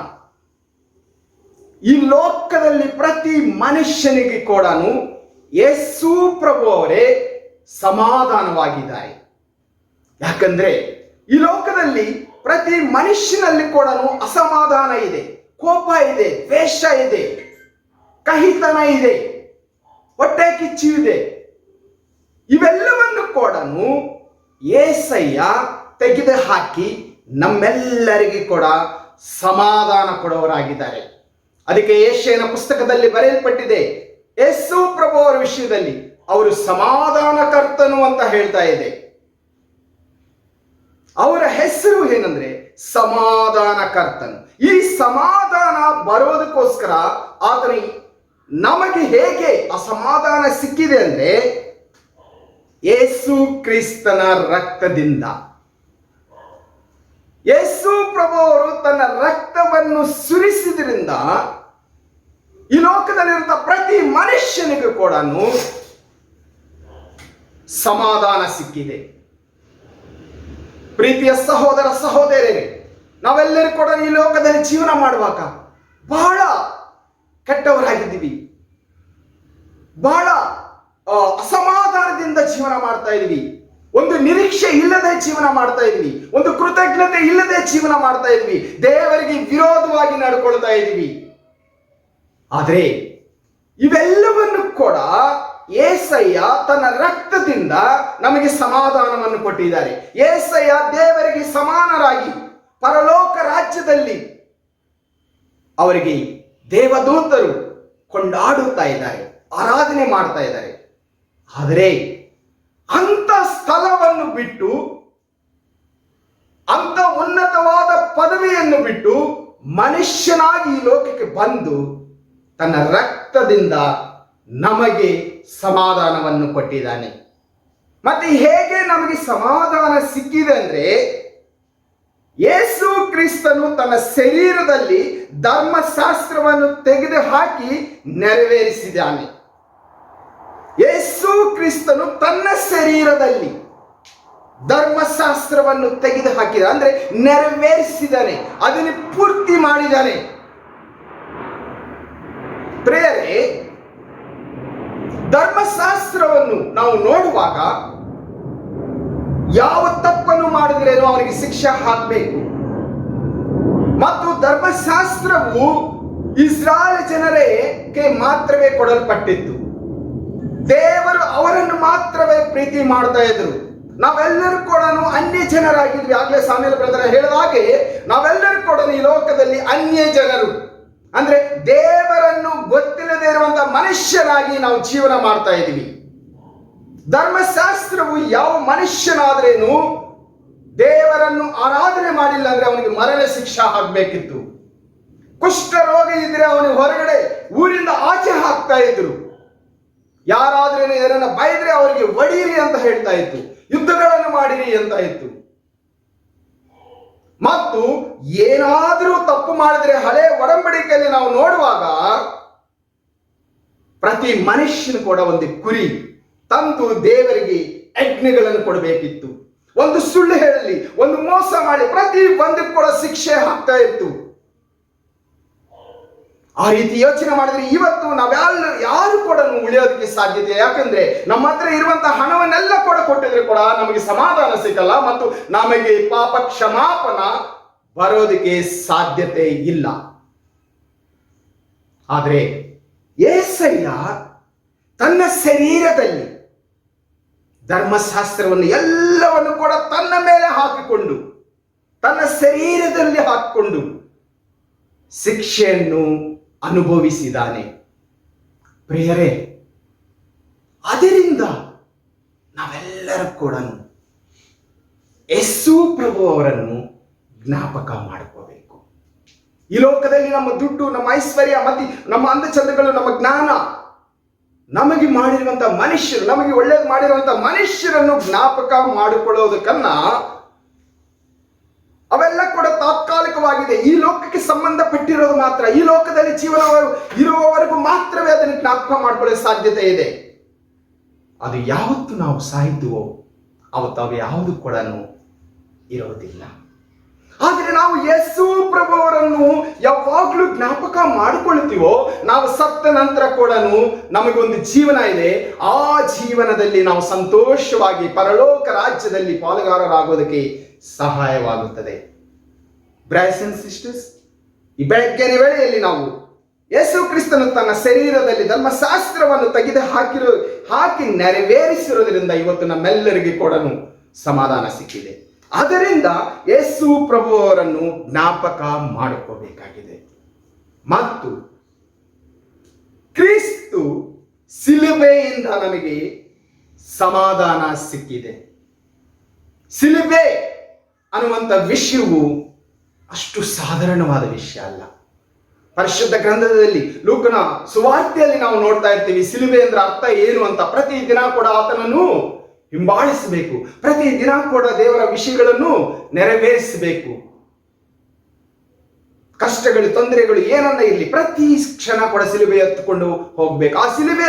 ಈ ಲೋಕದಲ್ಲಿ ಪ್ರತಿ ಮನುಷ್ಯನಿಗೆ ಕೂಡ ಯೇಸು ಪ್ರಭು ಅವರೇ ಸಮಾಧಾನವಾಗಿದ್ದಾರೆ. ಯಾಕಂದ್ರೆ ಈ ಲೋಕದಲ್ಲಿ ಪ್ರತಿ ಮನುಷ್ಯನಲ್ಲಿ ಕೂಡ ಅಸಮಾಧಾನ ಇದೆ, ಕೋಪ ಇದೆ, ದ್ವೇಷ ಇದೆ, ಕಹಿತನ ಇದೆ, ಹೊಟ್ಟೆ ಕಿಚ್ಚು ಇದೆ. ಇವೆಲ್ಲವನ್ನು ಕೂಡ ಯೇಸಯ್ಯ ತೆಗೆದು ಹಾಕಿ ನಮ್ಮೆಲ್ಲರಿಗೂ ಕೂಡ ಸಮಾಧಾನ ಕೊಡುವವರಾಗಿದ್ದಾರೆ. ಅದಕ್ಕೆ ಯೆಶಾಯನ ಪುಸ್ತಕದಲ್ಲಿ ಬರೆಯಲ್ಪಟ್ಟಿದೆ, ಯೇಸು ಪ್ರಭು ಅವರ ವಿಷಯದಲ್ಲಿ ಅವರು ಸಮಾಧಾನಕರ್ತನು ಅಂತ ಹೇಳ್ತಾ ಇದೆ. ಅವರ ಹೆಸರು ಏನಂದ್ರೆ ಸಮಾಧಾನಕರ್ತನು. ಈ ಸಮಾಧಾನ ಬರೋದಕ್ಕೋಸ್ಕರ ಆತನ ನಮಗೆ ಹೇಗೆ ಅಸಮಾಧಾನ ಸಿಕ್ಕಿದೆ ಅಂದ್ರೆ ಯೇಸು ಕ್ರಿಸ್ತನ ರಕ್ತದಿಂದ. ಯೇಸು ಪ್ರಭು ಅವರು ತನ್ನ ರಕ್ತವನ್ನು ಸುರಿಸಿದ್ರಿಂದ ಈ ಲೋಕದಲ್ಲಿರುವಂತಹ ಪ್ರತಿ ಮನುಷ್ಯನಿಗೂ ಕೂಡ ಸಮಾಧಾನ ಸಿಕ್ಕಿದೆ. ಪ್ರೀತಿಯ ಸಹೋದರ ಸಹೋದರಿಯರೇ, ನಾವೆಲ್ಲರೂ ಕೂಡ ಈ ಲೋಕದಲ್ಲಿ ಜೀವನ ಮಾಡುವಾಗ ಬಹಳ ಕೆಟ್ಟವರಾಗಿದ್ದೀವಿ, ಬಹಳ ಅಸಮಾಧಾನದಿಂದ ಜೀವನ ಮಾಡ್ತಾ ಇದೀವಿ, ಒಂದು ನಿರೀಕ್ಷೆ ಇಲ್ಲದೆ ಜೀವನ ಮಾಡ್ತಾ ಇದೀವಿ, ಒಂದು ಕೃತಜ್ಞತೆ ಇಲ್ಲದೆ ಜೀವನ ಮಾಡ್ತಾ ಇದೀವಿ, ದೇವರಿಗೆ ವಿರೋಧವಾಗಿ ನಡ್ಕೊಳ್ತಾ ಇದೀವಿ. ಆದರೆ ಇವೆಲ್ಲವನ್ನು ಕೂಡ ಯೇಸಯ್ಯ ತನ್ನ ರಕ್ತದಿಂದ ನಮಗೆ ಸಮಾಧಾನವನ್ನು ಕೊಟ್ಟಿದ್ದಾರೆ. ಯೇಸಯ್ಯ ದೇವರಿಗೆ ಸಮಾನರಾಗಿ ಪರಲೋಕ ರಾಜ್ಯದಲ್ಲಿ ಅವರಿಗೆ ದೇವದೂತರು ಕೊಂಡಾಡುತ್ತಾ ಇದ್ದಾರೆ, ಆರಾಧನೆ ಮಾಡ್ತಾ ಇದ್ದಾರೆ. ಆದರೆ ಅಂತ ಸ್ಥಳವನ್ನು ಬಿಟ್ಟು, ಅಂತ ಉನ್ನತವಾದ ಪದವಿಯನ್ನು ಬಿಟ್ಟು ಮನುಷ್ಯನಾಗಿ ಈ ಲೋಕಕ್ಕೆ ಬಂದು ತನ್ನ ರಕ್ತದಿಂದ ನಮಗೆ ಸಮಾಧಾನವನ್ನು ಕೊಟ್ಟಿದ್ದಾನೆ. ಮತ್ತೆ ಹೇಗೆ ನಮಗೆ ಸಮಾಧಾನ ಸಿಕ್ಕಿದೆ ಅಂದ್ರೆ, ಯೇಸು ಕ್ರಿಸ್ತನು ತನ್ನ ಶರೀರದಲ್ಲಿ ಧರ್ಮಶಾಸ್ತ್ರವನ್ನು ತೆಗೆದುಹಾಕಿ ನೆರವೇರಿಸಿದ್ದಾನೆ. ಯೇಸು ಕ್ರಿಸ್ತನು ತನ್ನ ಶರೀರದಲ್ಲಿ ಧರ್ಮಶಾಸ್ತ್ರವನ್ನು ತೆಗೆದು ಹಾಕಿದ ಅಂದ್ರೆ ನೆರವೇರಿಸಿದ್ದಾನೆ, ಅದನ್ನು ಪೂರ್ತಿ ಮಾಡಿದ್ದಾನೆ. ಪ್ರಿಯರೇ, ಧರ್ಮಶಾಸ್ತ್ರವನ್ನು ನಾವು ನೋಡುವಾಗ ಯಾವ ತಪ್ಪನ್ನು ಮಾಡಿದ್ರೇನೋ ಅವನಿಗೆ ಶಿಕ್ಷೆ ಹಾಕಬೇಕು. ಮತ್ತು ಧರ್ಮಶಾಸ್ತ್ರವು ಇಸ್ರಾಯೇಲ್ ಜನರಿಗೆ ಮಾತ್ರವೇ ಕೊಡಲ್ಪಟ್ಟಿತ್ತು. ದೇವರು ಅವರನ್ನು ಮಾತ್ರವೇ ಪ್ರೀತಿ ಮಾಡ್ತಾ ಇದ್ರು. ನಾವೆಲ್ಲರೂ ಕೂಡ ಅನ್ಯ ಜನರಾಗಿದ್ವಿ. ಆಗ್ಲೇ ಸಾಮೇಲ್ ಬ್ರದರ್ ಹೇಳಿದ ಹಾಗೆ ನಾವೆಲ್ಲರೂ ಕೂಡ ಈ ಲೋಕದಲ್ಲಿ ಅನ್ಯ ಜನರು, ಅಂದ್ರೆ ದೇವರನ್ನು ಗೊತ್ತಿಲ್ಲದೆ ಇರುವಂತಹ ಮನುಷ್ಯರಾಗಿ ನಾವು ಜೀವನ ಮಾಡ್ತಾ ಇದ್ದೀವಿ. ಧರ್ಮಶಾಸ್ತ್ರವು ಯಾವ ಮನುಷ್ಯನಾದ್ರೇನು ದೇವರನ್ನು ಆರಾಧನೆ ಮಾಡಿಲ್ಲ ಅಂದ್ರೆ ಅವನಿಗೆ ಮರಣ ಶಿಕ್ಷೆ ಹಾಕಬೇಕಿತ್ತು. ಕುಷ್ಠರೋಗ ಇದ್ರೆ ಅವನಿಗೆ ಹೊರಗಡೆ ಊರಿಂದ ಆಚೆ ಹಾಕ್ತಾ ಇದ್ರು. ಯಾರಾದ್ರೇನು ಏನನ್ನ ಬೈದ್ರೆ ಅವರಿಗೆ ಒಡೀರಿ ಅಂತ ಹೇಳ್ತಾ ಇತ್ತು, ಯುದ್ಧಗಳನ್ನು ಮಾಡಿರಿ ಅಂತ ಇತ್ತು. ಮತ್ತು ಏನಾದರೂ ತಪ್ಪು ಮಾಡಿದ್ರೆ ಹಳೆ ಒಡಂಬಡಿಕೆಯಲ್ಲಿ ನಾವು ನೋಡುವಾಗ ಪ್ರತಿ ಮನುಷ್ಯನು ಕೂಡ ಒಂದು ಕುರಿ ತಂದು ದೇವರಿಗೆ ಯಜ್ಞಗಳನ್ನು ಕೊಡಬೇಕಿತ್ತು. ಒಂದು ಸುಳ್ಳು ಹೇಳಲಿ, ಒಂದು ಮೋಸ ಮಾಡಿ ಪ್ರತಿ ಒಂದಕ್ಕೂ ಕೂಡ ಶಿಕ್ಷೆ ಹಾಕ್ತಾ ಇತ್ತು. ಆ ರೀತಿ ಯೋಚನೆ ಮಾಡಿದ್ರೆ ಇವತ್ತು ಯಾರು ಕೂಡ ಉಳಿಯೋದಕ್ಕೆ ಸಾಧ್ಯತೆ. ಯಾಕಂದ್ರೆ ನಮ್ಮ ಹತ್ರ ಇರುವಂತಹ ಹಣವನ್ನೆಲ್ಲ ಕೂಡ ಕೊಟ್ಟಿದ್ರೆ ಕೂಡ ನಮಗೆ ಸಮಾಧಾನ ಸಿಗಲ್ಲ ಮತ್ತು ನಮಗೆ ಪಾಪ ಕ್ಷಮಾಪನ ಬರೋದಕ್ಕೆ ಸಾಧ್ಯತೆ ಇಲ್ಲ. ಆದ್ರೆ ಯೇಸಯ್ಯ ತನ್ನ ಶರೀರದಲ್ಲಿ ಧರ್ಮಶಾಸ್ತ್ರವನ್ನು ಎಲ್ಲವನ್ನು ಕೂಡ ತನ್ನ ಮೇಲೆ ಹಾಕಿಕೊಂಡು, ತನ್ನ ಶರೀರದಲ್ಲಿ ಹಾಕಿಕೊಂಡು ಶಿಕ್ಷೆಯನ್ನು ಅನುಭವಿಸಿದ್ದಾನೆ. ಪ್ರಿಯರೇ, ಅದರಿಂದ ನಾವೆಲ್ಲರೂ ಕೂಡ ಯೇಸು ಪ್ರಭು ಅವರನ್ನು ಜ್ಞಾಪಕ ಮಾಡಿಕೋಬೇಕು. ಈ ಲೋಕದಲ್ಲಿ ನಮ್ಮ ದುಡ್ಡು, ನಮ್ಮ ಐಶ್ವರ್ಯ ಮತ್ತು ನಮ್ಮ ಅಂದಚಂದಗಳು, ನಮ್ಮ ಜ್ಞಾನ, ನಮಗೆ ಮಾಡಿರುವಂತಹ ಮನುಷ್ಯರು, ನಮಗೆ ಒಳ್ಳೇದು ಮಾಡಿರುವಂತಹ ಮನುಷ್ಯರನ್ನು ಜ್ಞಾಪಕ ಮಾಡಿಕೊಳ್ಳೋದಕ್ಕನ್ನ ಅವೆಲ್ಲ ಕೂಡ ತಾತ್ಕಾಲಿಕವಾಗಿದೆ. ಈ ಲೋಕಕ್ಕೆ ಸಂಬಂಧಪಟ್ಟಿರೋದು ಮಾತ್ರ, ಈ ಲೋಕದಲ್ಲಿ ಜೀವನ ಇರುವವರೆಗೂ ಮಾತ್ರವೇ ಅದನ್ನು ಜ್ಞಾಪಕ ಮಾಡಿಕೊಳ್ಳೋ ಸಾಧ್ಯತೆ ಇದೆ. ಅದು ಯಾವತ್ತು ನಾವು ಸಾಯ್ತೀವೋ ಅವತ್ತು ಅವು ಯಾವುದು ಕೂಡ ಇರೋದಿಲ್ಲ. ಆದರೆ ನಾವು ಯೇಸು ಪ್ರಭು ಅವರನ್ನು ಯಾವಾಗಲೂ ಜ್ಞಾಪಕ ಮಾಡಿಕೊಳ್ತೀವೋ ನಾವು ಸತ್ತ ನಂತರ ಕೂಡ ನಮಗೊಂದು ಜೀವನ ಇದೆ. ಆ ಜೀವನದಲ್ಲಿ ನಾವು ಸಂತೋಷವಾಗಿ ಪರಲೋಕ ರಾಜ್ಯದಲ್ಲಿ ಪಾಲುಗಾರರಾಗೋದಕ್ಕೆ ಸಹಾಯವಾಗುತ್ತದೆ. ಬ್ರದರ್ಸ್ ಅಂಡ್ ಸಿಸ್ಟರ್ಸ್, ಈ ಬೆಳಗ್ಗಿನ ವೇಳೆಯಲ್ಲಿ ನಾವು ಯೇಸು ಕ್ರಿಸ್ತನು ತನ್ನ ಶರೀರದಲ್ಲಿ ಧರ್ಮಶಾಸ್ತ್ರವನ್ನು ತೆಗೆದು ಹಾಕಿ ನೆರವೇರಿಸಿರೋದ್ರಿಂದ ಇವತ್ತು ನಮ್ಮೆಲ್ಲರಿಗೆ ಕೂಡ ಸಮಾಧಾನ ಸಿಕ್ಕಿದೆ. ಅದರಿಂದ ಯೇಸು ಪ್ರಭು ಅವರನ್ನು ಜ್ಞಾಪಕ ಮಾಡಿಕೋಬೇಕಾಗಿದೆ. ಮತ್ತು ಕ್ರಿಸ್ತು ಶಿಲುಬೆಯಿಂದ ನಮಗೆ ಸಮಾಧಾನ ಸಿಕ್ಕಿದೆ. ಶಿಲುಬೆ ಅನ್ನುವಂಥ ವಿಷಯವು ಅಷ್ಟು ಸಾಧಾರಣವಾದ ವಿಷಯ ಅಲ್ಲ. ಪರಿಶುದ್ಧ ಗ್ರಂಥದಲ್ಲಿ ಲೂಕನ ಸುವಾರ್ತೆಯಲ್ಲಿ ನಾವು ನೋಡ್ತಾ ಇರ್ತೀವಿ ಶಿಲುಬೆ ಅಂದ್ರೆ ಅರ್ಥ ಏನು ಅಂತ. ಪ್ರತಿ ದಿನ ಕೂಡ ಆತನನ್ನು ಹಿಂಬಾಲಿಸಬೇಕು, ಪ್ರತಿ ದಿನ ಕೂಡ ದೇವರ ವಿಷಯಗಳನ್ನು ನೆರವೇರಿಸಬೇಕು. ಕಷ್ಟಗಳು, ತೊಂದರೆಗಳು ಏನನ್ನ ಇರಲಿ, ಪ್ರತಿ ಕ್ಷಣ ಕೂಡ ಶಿಲುಬೆ ಎತ್ತುಕೊಂಡು ಹೋಗ್ಬೇಕು. ಆ ಶಿಲುಬೆ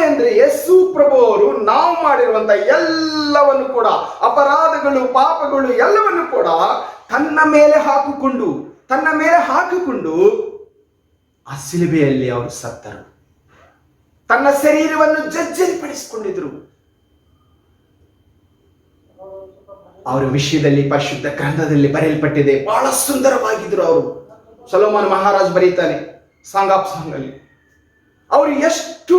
ಅಂದ್ರೆ ಯೇಸು ಪ್ರಭು ಅವರು ನಾವು ಮಾಡಿರುವಂತ ಎಲ್ಲವನ್ನು ಕೂಡ, ಅಪರಾಧಗಳು, ಪಾಪಗಳು ಎಲ್ಲವನ್ನು ಕೂಡ ತನ್ನ ಮೇಲೆ ಹಾಕಿಕೊಂಡು ಆ ಶಿಲುಬೆಯಲ್ಲಿ ಅವರು ಸತ್ತರು. ತನ್ನ ಶರೀರವನ್ನು ಜರ್ಜರಿಪಡಿಸಿಕೊಂಡಿದ್ರು. ಅವರ ವಿಷಯದಲ್ಲಿ ಪರಿಶುದ್ಧ ಗ್ರಂಥದಲ್ಲಿ ಬರೆಯಲ್ಪಟ್ಟಿದೆ. ಬಹಳ ಸುಂದರವಾಗಿದ್ರು ಅವರು. ಸೊಲೊಮೋನ್ ಮಹಾರಾಜ್ ಬರೀತಾನೆ ಸಾಂಗ್ ಆಫ್ ಸಾಂಗ್ ಅಲ್ಲಿ ಅವರು ಎಷ್ಟು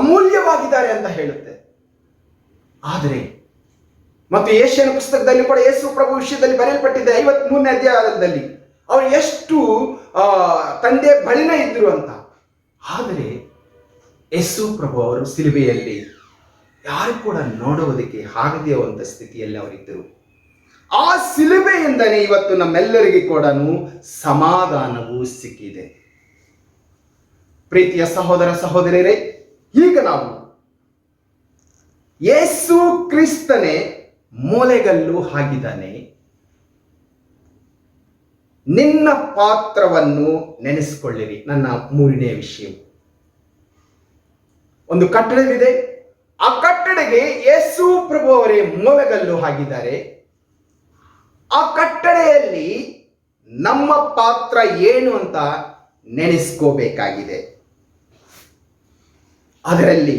ಅಮೂಲ್ಯವಾಗಿದ್ದಾರೆ ಅಂತ ಹೇಳುತ್ತೆ. ಆದರೆ ಮತ್ತು ಯೆಶಾಯನ ಪುಸ್ತಕದಲ್ಲಿ ಕೂಡ ಯೇಸು ಪ್ರಭು ವಿಷಯದಲ್ಲಿ ಬರೆಯಲ್ಪಟ್ಟಿದೆ 53ನೇ ಅಧ್ಯಾಯದಲ್ಲಿ ಅವರು ಎಷ್ಟು ತಂದೆ ಬಳಿನ ಇದ್ರು ಅಂತ. ಆದರೆ ಯೇಸು ಪ್ರಭು ಅವರು ಶಿಲುಬೆಯಲ್ಲಿ ಯಾರು ಕೂಡ ನೋಡುವುದಕ್ಕೆ ಆಗದೇ ಇರುವಂತ ಸ್ಥಿತಿಯಲ್ಲಿ ಅವರಿದ್ದರು. ಆ ಶಿಲುಬೆಯಿಂದಲೇ ಇವತ್ತು ನಮ್ಮೆಲ್ಲರಿಗೆ ಕೂಡ ಸಮಾಧಾನವೂ ಸಿಕ್ಕಿದೆ. ಪ್ರೀತಿಯ ಸಹೋದರ ಸಹೋದರಿಯರೇ, ಈಗ ನಾವು ಯೇಸು ಕ್ರಿಸ್ತನೇ ಮೂಲೆಗಲ್ಲು ಆಗಿದ್ದಾನೆ, ನಿನ್ನ ಪಾತ್ರವನ್ನು ನೆನೆಸಿಕೊಳ್ಳಿರಿ. ನನ್ನ ಮೂರನೇ ವಿಷಯ, ಒಂದು ಕಟ್ಟಡವಿದೆ, ಆ ಕಟ್ಟಡಕ್ಕೆ ಯೇಸು ಪ್ರಭು ಅವರೇ ಮೂಲೆಗಲ್ಲು ಆಗಿದ್ದಾರೆ. ಆ ಕಟ್ಟಡೆಯಲ್ಲಿ ನಮ್ಮ ಪಾತ್ರ ಏನು ಅಂತ ನೆನೆಸ್ಕೋಬೇಕಾಗಿದೆ. ಅದರಲ್ಲಿ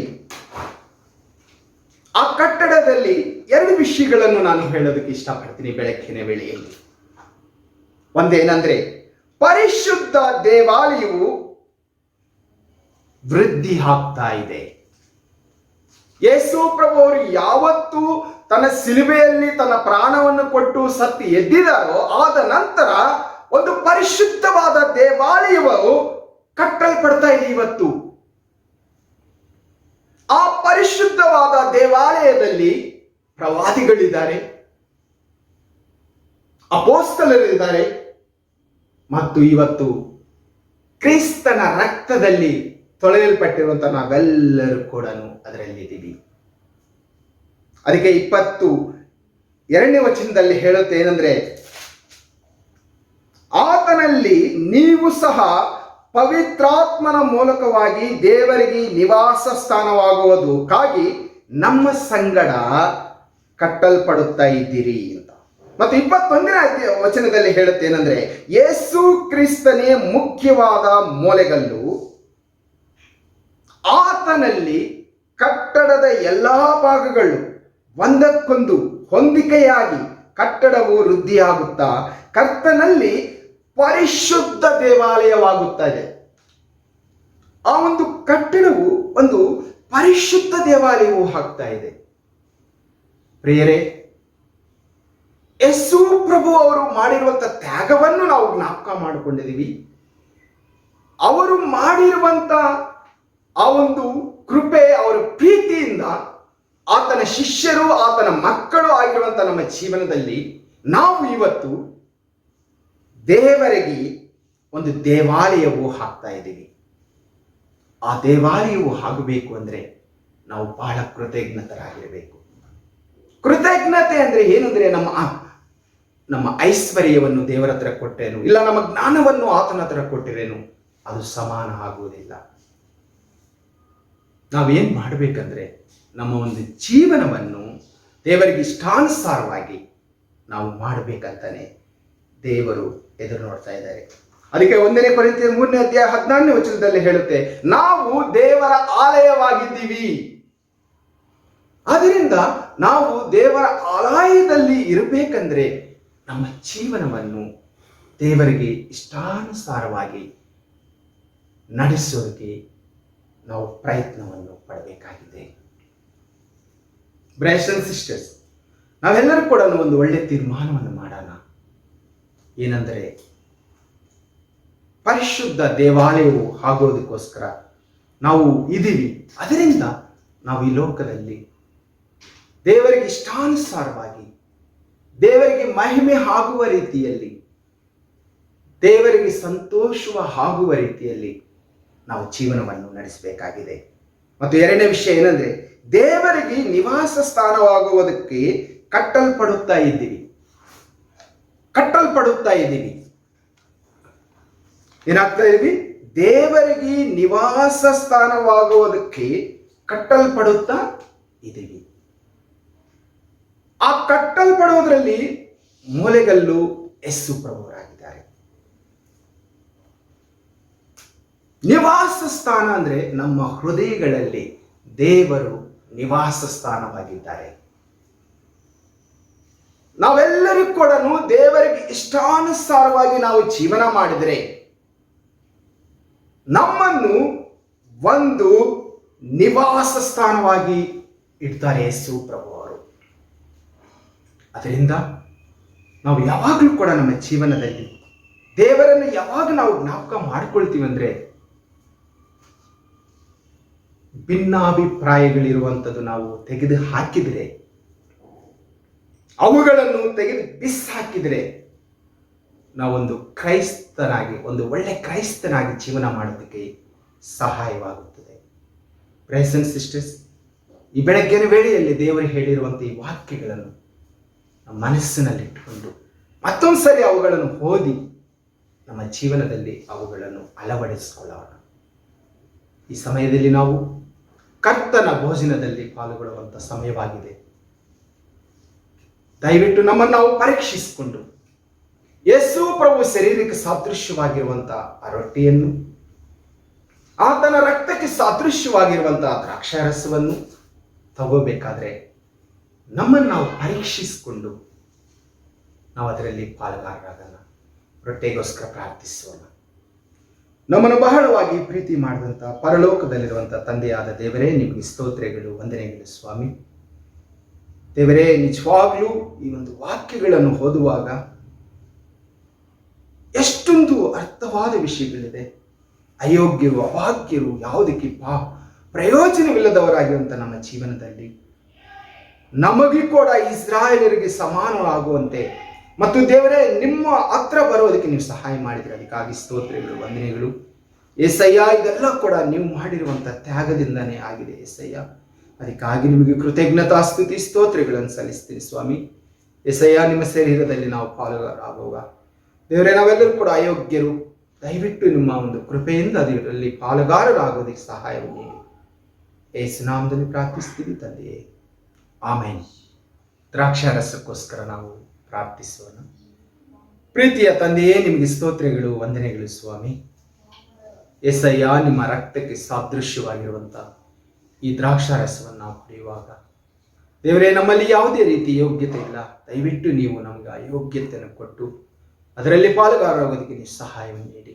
ಆ ಕಟ್ಟಡದಲ್ಲಿ ಎರಡು ವಿಷಯಗಳನ್ನು ನಾನು ಹೇಳೋದಕ್ಕೆ ಇಷ್ಟಪಡ್ತೀನಿ ಬೆಳಕಿನ ವೇಳೆಯಲ್ಲಿ. ಒಂದೇನಂದ್ರೆ, ಪರಿಶುದ್ಧ ದೇವಾಲಯವು ವೃದ್ಧಿ ಆಗ್ತಾ ಇದೆ. ಯೇಸು ಪ್ರಭು ಅವರು ಯಾವತ್ತೂ ತನ್ನ ಸಿಲುಬೆಯಲ್ಲಿ ತನ್ನ ಪ್ರಾಣವನ್ನು ಕೊಟ್ಟು ಸತ್ತು ಎದ್ದಿದಾರೋ ಆದ ನಂತರ ಒಂದು ಪರಿಶುದ್ಧವಾದ ದೇವಾಲಯವು ಕಟ್ಟಲ್ಪಡ್ತಾ ಇದೆ. ಇವತ್ತು ಆ ಪರಿಶುದ್ಧವಾದ ದೇವಾಲಯದಲ್ಲಿ ಪ್ರವಾದಿಗಳಿದ್ದಾರೆ, ಅಪೊಸ್ತಲರಿದ್ದಾರೆ, ಮತ್ತು ಇವತ್ತು ಕ್ರಿಸ್ತನ ರಕ್ತದಲ್ಲಿ ತೊಳೆಯಲ್ಪಟ್ಟಿರುವಂತಹ ನಾವೆಲ್ಲರೂ ಕೂಡ ಅದರಲ್ಲಿದ್ದೀವಿ. ಅದಕ್ಕೆ 22ನೇ ವಚನದಲ್ಲಿ ಹೇಳುತ್ತೆ ಏನಂದ್ರೆ, ಆತನಲ್ಲಿ ನೀವು ಸಹ ಪವಿತ್ರಾತ್ಮನ ಮೂಲಕವಾಗಿ ದೇವರಿಗೆ ನಿವಾಸ ಸ್ಥಾನವಾಗುವುದಕ್ಕಾಗಿ ನಮ್ಮ ಸಂಗಡ ಕಟ್ಟಲ್ಪಡುತ್ತಾ ಇದ್ದೀರಿ ಅಂತ. ಮತ್ತು 21ನೇ ವಚನದಲ್ಲಿ ಹೇಳುತ್ತೆ ಏನಂದ್ರೆ, ಯೇಸು ಕ್ರಿಸ್ತನೇ ಮುಖ್ಯವಾದ ಮೂಲೆಗಲ್ಲು, ಆತನಲ್ಲಿ ಕಟ್ಟಡದ ಎಲ್ಲಾ ಭಾಗಗಳು ಒಂದಕ್ಕೊಂದು ಹೊಂದಿಕೆಯಾಗಿ ಕಟ್ಟಡವು ವೃದ್ಧಿಯಾಗುತ್ತಾ ಕರ್ತನಲ್ಲಿ ಪರಿಶುದ್ಧ ದೇವಾಲಯವಾಗುತ್ತದೆ. ಆ ಒಂದು ಕಟ್ಟಡವು ಒಂದು ಪರಿಶುದ್ಧ ದೇವಾಲಯವು ಆಗ್ತಾ ಇದೆ. ಪ್ರಿಯರೇ, ಯೇಸು ಪ್ರಭು ಅವರು ಮಾಡಿರುವಂತ ತ್ಯಾಗವನ್ನು ನಾವು ಜ್ಞಾಪಕ ಮಾಡಿಕೊಂಡಿದ್ದೀವಿ. ಅವರು ಮಾಡಿರುವಂತ ಆ ಒಂದು ಕೃಪೆ, ಅವರ ಪ್ರೀತಿಯಿಂದ ಆತನ ಶಿಷ್ಯರು, ಆತನ ಮಕ್ಕಳು ಆಗಿರುವಂತ ನಮ್ಮ ಜೀವನದಲ್ಲಿ ನಾವು ಇವತ್ತು ದೇವರಿಗೆ ಒಂದು ದೇವಾಲಯವು ಹಾಕ್ತಾ ಇದ್ದೀವಿ. ಆ ದೇವಾಲಯವು ಆಗಬೇಕು ಅಂದ್ರೆ ನಾವು ಬಹಳ ಕೃತಜ್ಞತರಾಗಿರಬೇಕು. ಕೃತಜ್ಞತೆ ಅಂದ್ರೆ ಏನಂದ್ರೆ, ನಮ್ಮ ಐಶ್ವರ್ಯವನ್ನು ದೇವರ ಹತ್ರ ಕೊಟ್ಟರೇನು, ಇಲ್ಲ ನಮ್ಮ ಜ್ಞಾನವನ್ನು ಆತನ ಹತ್ರ ಕೊಟ್ಟಿರೇನು, ಅದು ಸಮಾನ ಆಗುವುದಿಲ್ಲ. ನಾವೇನ್ ಮಾಡಬೇಕಂದ್ರೆ, ನಮ್ಮ ಒಂದು ಜೀವನವನ್ನು ದೇವರಿಗೆ ಇಷ್ಟಾನುಸಾರವಾಗಿ ನಾವು ಮಾಡಬೇಕಂತಾನೆ ದೇವರು ಎದುರು ನೋಡ್ತಾ ಇದ್ದಾರೆ. ಅದಕ್ಕೆ 1ನೇ ಕೊರಿಂಥಿಯರ 3ನೇ ಅಧ್ಯಾಯ 14ನೇ ವಚನದಲ್ಲಿ ಹೇಳುತ್ತೆ, ನಾವು ದೇವರ ಆಲಯವಾಗಿದ್ದೀವಿ. ಆದ್ದರಿಂದ ನಾವು ದೇವರ ಆಲಯದಲ್ಲಿ ಇರಬೇಕಂದ್ರೆ ನಮ್ಮ ಜೀವನವನ್ನು ದೇವರಿಗೆ ಇಷ್ಟಾನುಸಾರವಾಗಿ ನಡೆಸೋದಕ್ಕೆ ನಾವು ಪ್ರಯತ್ನವನ್ನು ಪಡಬೇಕಾಗಿದೆ. ಬ್ರದರ್ಸ್ ಅಂಡ್ ಸಿಸ್ಟರ್ಸ್, ನಾವೆಲ್ಲರೂ ಕೂಡ ಒಂದು ಒಳ್ಳೆ ತೀರ್ಮಾನವನ್ನು ಮಾಡೋಣ. ಏನಂದರೆ, ಪರಿಶುದ್ಧ ದೇವಾಲಯವು ಆಗೋದಕ್ಕೋಸ್ಕರ ನಾವು ಇದ್ದೀವಿ. ಅದರಿಂದ ನಾವು ಈ ಲೋಕದಲ್ಲಿ ದೇವರಿಗೆ ಇಷ್ಟಾನುಸಾರವಾಗಿ, ದೇವರಿಗೆ ಮಹಿಮೆ ಆಗುವ ರೀತಿಯಲ್ಲಿ, ದೇವರಿಗೆ ಸಂತೋಷವ ಆಗುವ ರೀತಿಯಲ್ಲಿ ನಾವು ಜೀವನವನ್ನು ನಡೆಸಬೇಕಾಗಿದೆ. ಮತ್ತು 2ನೇ ವಿಷಯ ಏನಂದ್ರೆ, ದೇವರಿಗೆ ನಿವಾಸ ಸ್ಥಾನವಾಗುವುದಕ್ಕೆ ಕಟ್ಟಲ್ಪಡುತ್ತಾ ಇದ್ದೀವಿ. ಏನಾಗ್ತಾ ಇದೀವಿ? ದೇವರಿಗೆ ನಿವಾಸ ಸ್ಥಾನವಾಗುವುದಕ್ಕೆ ಕಟ್ಟಲ್ಪಡುತ್ತಾ ಇದ್ದೀವಿ. ಆ ಕಟ್ಟಲ್ಪಡುವುದರಲ್ಲಿ ಮೂಲೆಗಲ್ಲು ಯೇಸು ಪ್ರಭುವರಾಗಿದ್ದಾರೆ. ನಿವಾಸ ಸ್ಥಾನ ಅಂದ್ರೆ ನಮ್ಮ ಹೃದಯಗಳಲ್ಲಿ ದೇವರು ನಿವಾಸ ಸ್ಥಾನವಾಗಿದ್ದಾರೆ. ನಾವೆಲ್ಲರೂ ಕೂಡ ದೇವರಿಗೆ ಇಷ್ಟಾನುಸಾರವಾಗಿ ನಾವು ಜೀವನ ಮಾಡಿದರೆ ನಮ್ಮನ್ನು ಒಂದು ನಿವಾಸ ಸ್ಥಾನವಾಗಿ ಇಡ್ತಾರೆ ಯೇಸು ಪ್ರಭು ಅವರು. ಅದರಿಂದ ನಾವು ಯಾವಾಗಲೂ ಕೂಡ ನಮ್ಮ ಜೀವನದಲ್ಲಿ ದೇವರನ್ನು ಯಾವಾಗ ನಾವು ಜ್ಞಾಪಕ ಮಾಡಿಕೊಳ್ತೀವಿ ಅಂದ್ರೆ, ಭಿನ್ನಾಭಿಪ್ರಾಯಗಳಿರುವಂಥದ್ದು ನಾವು ತೆಗೆದು ಹಾಕಿದರೆ, ಅವುಗಳನ್ನು ತೆಗೆದು ಬಿಸಾಕಿದರೆ, ನಾವೊಂದು ಕ್ರೈಸ್ತನಾಗಿ, ಒಂದು ಒಳ್ಳೆ ಕ್ರೈಸ್ತನಾಗಿ ಜೀವನ ಮಾಡೋದಕ್ಕೆ ಸಹಾಯವಾಗುತ್ತದೆ. ಬ್ರದರ್ಸ್ ಅಂಡ್ ಸಿಸ್ಟರ್ಸ್, ಈ ಬೆಳಗ್ಗಿನ ವೇಳೆಯಲ್ಲಿ ದೇವರು ಹೇಳಿರುವಂಥ ಈ ವಾಕ್ಯಗಳನ್ನು ನಮ್ಮ ಮನಸ್ಸಿನಲ್ಲಿಟ್ಟುಕೊಂಡು ಮತ್ತೊಂದು ಸರಿ ಅವುಗಳನ್ನು ಓದಿ ನಮ್ಮ ಜೀವನದಲ್ಲಿ ಅವುಗಳನ್ನು ಅಳವಡಿಸಿಕೊಳ್ಳೋಣ. ಈ ಸಮಯದಲ್ಲಿ ನಾವು ಕರ್ತನ ಭೋಜನದಲ್ಲಿ ಪಾಲ್ಗೊಳ್ಳುವಂಥ ಸಮಯವಾಗಿದೆ. ದಯವಿಟ್ಟು ನಮ್ಮನ್ನು ನಾವು ಪರೀಕ್ಷಿಸಿಕೊಂಡು ಯೇಸು ಪ್ರಭು ಶರೀರಕ್ಕೆ ಸಾದೃಶ್ಯವಾಗಿರುವಂತಹ ಆ ರೊಟ್ಟಿಯನ್ನು, ಆತನ ರಕ್ತಕ್ಕೆ ಸಾದೃಶ್ಯವಾಗಿರುವಂತಹ ದ್ರಾಕ್ಷಾರಸವನ್ನು ತಗೋಬೇಕಾದ್ರೆ ನಮ್ಮನ್ನು ನಾವು ಪರೀಕ್ಷಿಸಿಕೊಂಡು ನಾವು ಅದರಲ್ಲಿ ಪಾಲುಗಾರರಾಗೋಣ. ರೊಟ್ಟೆಗೋಸ್ಕರ ಪ್ರಾರ್ಥಿಸೋಣ. ನಮ್ಮನ್ನು ಬಹಳವಾಗಿ ಪ್ರೀತಿ ಮಾಡಿದಂಥ ಪರಲೋಕದಲ್ಲಿರುವಂಥ ತಂದೆಯಾದ ದೇವರೇ, ನಿಮಗೆ ಸ್ತೋತ್ರಗಳು, ವಂದನೆಗಳು ಸ್ವಾಮಿ. ದೇವರೇ, ನಿಜವಾಗ್ಲೂ ಈ ಒಂದು ವಾಕ್ಯಗಳನ್ನು ಓದುವಾಗ ಎಷ್ಟೊಂದು ಅರ್ಥವಾದ ವಿಷಯಗಳಿದೆ. ಅಯೋಗ್ಯರು, ಅಭಾಗ್ಯರು, ಯಾವುದಕ್ಕೆ ಪ್ರಯೋಜನವಿಲ್ಲದವರಾಗಿರುವಂಥ ನಮ್ಮ ಜೀವನದಲ್ಲಿ ನಮಗೆ ಕೂಡ ಇಸ್ರಾಯೇಲರಿಗೆ ಸಮಾನವಾಗುವಂತೆ ಮತ್ತು ದೇವರೇ ನಿಮ್ಮ ಹತ್ರ ಬರೋದಕ್ಕೆ ನೀವು ಸಹಾಯ ಮಾಡಿದರೆ ಅದಕ್ಕಾಗಿ ಸ್ತೋತ್ರಗಳು, ವಂದನೆಗಳು ಏಸಯ್ಯ. ಇದೆಲ್ಲ ಕೂಡ ನೀವು ಮಾಡಿರುವಂಥ ತ್ಯಾಗದಿಂದನೇ ಆಗಿದೆ ಏಸಯ್ಯ. ಅದಕ್ಕಾಗಿ ನಿಮಗೆ ಕೃತಜ್ಞತಾ ಸ್ತುತಿ ಸ್ತೋತ್ರಗಳನ್ನು ಸಲ್ಲಿಸ್ತೀನಿ ಸ್ವಾಮಿ. ಏಸಯ್ಯ, ನಿಮ್ಮ ಶರೀರದಲ್ಲಿ ನಾವು ಪಾಲುಗಾರರಾಗುವಾಗ ದೇವರೇ, ನಾವೆಲ್ಲರೂ ಕೂಡ ಅಯೋಗ್ಯರು. ದಯವಿಟ್ಟು ನಿಮ್ಮ ಒಂದು ಕೃಪೆಯಿಂದ ಅದರಲ್ಲಿ ಪಾಲುಗಾರರಾಗೋದಕ್ಕೆ ಸಹಾಯವನ್ನು ನೀಡಿ ಯೇಸು ನಾಮದಲ್ಲಿ ಪ್ರಾರ್ಥಿಸ್ತೀವಿ ತಂದೆಯೇ, ಆಮೇನ್. ದ್ರಾಕ್ಷಾರಸಕ್ಕೋಸ್ಕರ ನಾವು ಪ್ರಾರ್ಥಿಸೋಣ. ಪ್ರೀತಿಯ ತಂದೆಯೇ, ನಿಮಗೆ ಸ್ತೋತ್ರಗಳು, ವಂದನೆಗಳು ಸ್ವಾಮಿ. ಯೇಸಯ್ಯ, ನಿಮ್ಮ ರಕ್ತಕ್ಕೆ ಸಾದೃಶ್ಯವಾಗಿರುವಂಥ ಈ ದ್ರಾಕ್ಷಾರಸವನ್ನು ನಾವು ಕುಡಿಯುವಾಗ ದೇವರೇ, ನಮ್ಮಲ್ಲಿ ಯಾವುದೇ ರೀತಿ ಯೋಗ್ಯತೆ ಇಲ್ಲ. ದಯವಿಟ್ಟು ನೀವು ನಮಗೆ ಆ ಯೋಗ್ಯತೆಯನ್ನು ಕೊಟ್ಟು ಅದರಲ್ಲಿ ಪಾಲುಗಾರರಾಗೋದಕ್ಕೆ ನೀವು ಸಹಾಯವನ್ನು ನೀಡಿ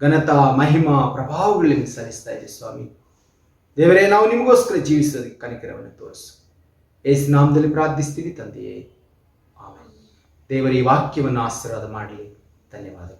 ಘನತಾ, ಮಹಿಮಾ, ಪ್ರಭಾವಗಳನ್ನು ಸಲ್ಲಿಸ್ತಾ ಇದೆ ಸ್ವಾಮಿ. ದೇವರೇ, ನಾವು ನಿಮಗೋಸ್ಕರ ಜೀವಿಸೋದಕ್ಕೆ ಕನಿಕರವನ್ನು ತೋರಿಸು. ಯೇಸು ನಾಮದಲ್ಲಿ ಪ್ರಾರ್ಥಿಸ್ತೀವಿ ತಂದೆಯೇ, ಆಮೆನ್. ದೇವರ ಈ ವಾಕ್ಯವನ್ನು ಆಶೀರ್ವಾದ ಮಾಡಲಿ. ಧನ್ಯವಾದಗಳು.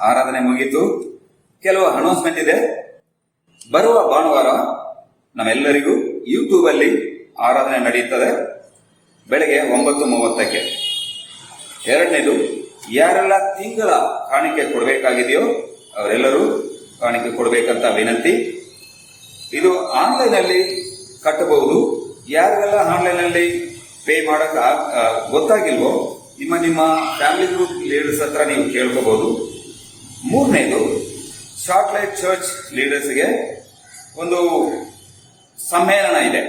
ಆರಾಧನೆ ಮುಗೀತು. ಕೆಲವು ಅನೌನ್ಸ್ಮೆಂಟ್ ಇದೆ. ಬರುವ ಭಾನುವಾರ ನಮ್ಮೆಲ್ಲರಿಗೂ ಯೂಟ್ಯೂಬ್ ಅಲ್ಲಿ ಆರಾಧನೆ ನಡೆಯುತ್ತದೆ ಬೆಳಗ್ಗೆ 9:30ಕ್ಕೆ. ಎರಡನೇದು, ಯಾರೆಲ್ಲ ತಿಂಗಳ ಕಾಣಿಕೆ ಕೊಡಬೇಕಾಗಿದೆಯೋ ಅವರೆಲ್ಲರೂ ಕಾಣಿಕೆ ಕೊಡಬೇಕಂತ ವಿನಂತಿ. ಇದು ಆನ್ಲೈನ್ ಅಲ್ಲಿ ಕಟ್ಟಬಹುದು. ಯಾರಿಗೆಲ್ಲ ಆನ್ಲೈನ್ ಅಲ್ಲಿ ಪೇ ಮಾಡಕ್ ಗೊತ್ತಾಗಿಲ್ವೋ ನಿಮ್ಮ ಫ್ಯಾಮಿಲಿ ಗ್ರೂಪ್ ಲೀಡರ್ಸ್ ಹತ್ರ ನೀವು ಕೇಳ್ಕೋಬಹುದು. ಮೂರನೇದು, ಶಾರ್ಟ್ ಲೈಟ್ ಚರ್ಚ್ ಲೀಡರ್ಸ್ಗೆ ಒಂದು ಸಮ್ಮೇಳನ ಇದೆ.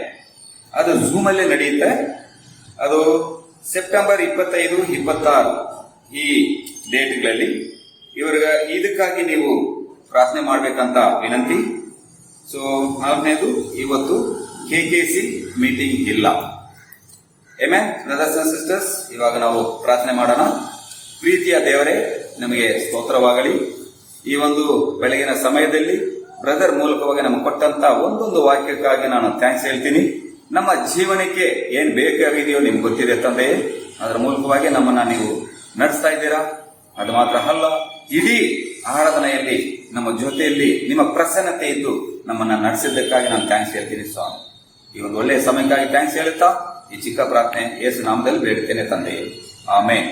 ಅದು ಝೂಮ್ ಅಲ್ಲೇ ನಡೆಯುತ್ತೆ. ಅದು ಸೆಪ್ಟೆಂಬರ್ 25, 26 ಈ ಡೇಟ್ಗಳಲ್ಲಿ. ಇದಕ್ಕಾಗಿ ನೀವು ಪ್ರಾರ್ಥನೆ ಮಾಡ್ಬೇಕಂತ ವಿನಂತಿ. ಸೊ 4ನೇದು, ಇವತ್ತು KKC ಮೀಟಿಂಗ್ ಇಲ್ಲ. ಆಮೆನ್ ಬ್ರದರ್ಸ್ ಅಂಡ್ ಸಿಸ್ಟರ್ಸ್, ಇವಾಗ ನಾವು ಪ್ರಾರ್ಥನೆ ಮಾಡೋಣ. ಪ್ರೀತಿಯ ದೇವರೇ, ನಮಗೆ ಸ್ತೋತ್ರವಾಗಲಿ. ಈ ಒಂದು ಬೆಳಗಿನ ಸಮಯದಲ್ಲಿ ಬ್ರದರ್ ಮೂಲಕವಾಗಿ ನಮಗೆ ಕೊಟ್ಟಂತ ಒಂದೊಂದು ವಾಕ್ಯಕ್ಕಾಗಿ ನಾನು ಥ್ಯಾಂಕ್ಸ್ ಹೇಳ್ತೀನಿ. ನಮ್ಮ ಜೀವನಕ್ಕೆ ಏನ್ ಬೇಕಾಗಿದೆಯೋ ನಿಮ್ಗೆ ಗೊತ್ತಿದೆ ತಂದೆಯೇ. ಅದರ ಮೂಲಕವಾಗಿ ನಮ್ಮನ್ನ ನೀವು ನಡೆಸ್ತಾ ಇದ್ದೀರಾ. ಅದು ಮಾತ್ರ ಅಲ್ಲ, ಇಡೀ ಆರಾಧನೆಯಲ್ಲಿ ನಮ್ಮ ಜೊತೆಯಲ್ಲಿ ನಿಮ್ಮ ಪ್ರಸನ್ನತೆ ಇದ್ದು ನಮ್ಮನ್ನ ನಡೆಸಿದ್ದಕ್ಕಾಗಿ ನಾನು ಥ್ಯಾಂಕ್ಸ್ ಹೇಳ್ತೀನಿ ಸ್ವಾಮಿ. ಈ ಒಂದು ಒಳ್ಳೆಯ ಸಮಯಕ್ಕಾಗಿ ಥ್ಯಾಂಕ್ಸ್ ಹೇಳುತ್ತಾ ಈ ಚಿಕ್ಕ ಪ್ರಾರ್ಥನೆ ಯೇಸು ನಾಮದಲ್ಲಿ ಬೇಡುತ್ತೇನೆ ತಂದೆಯೇ. ಆಮೆನ್.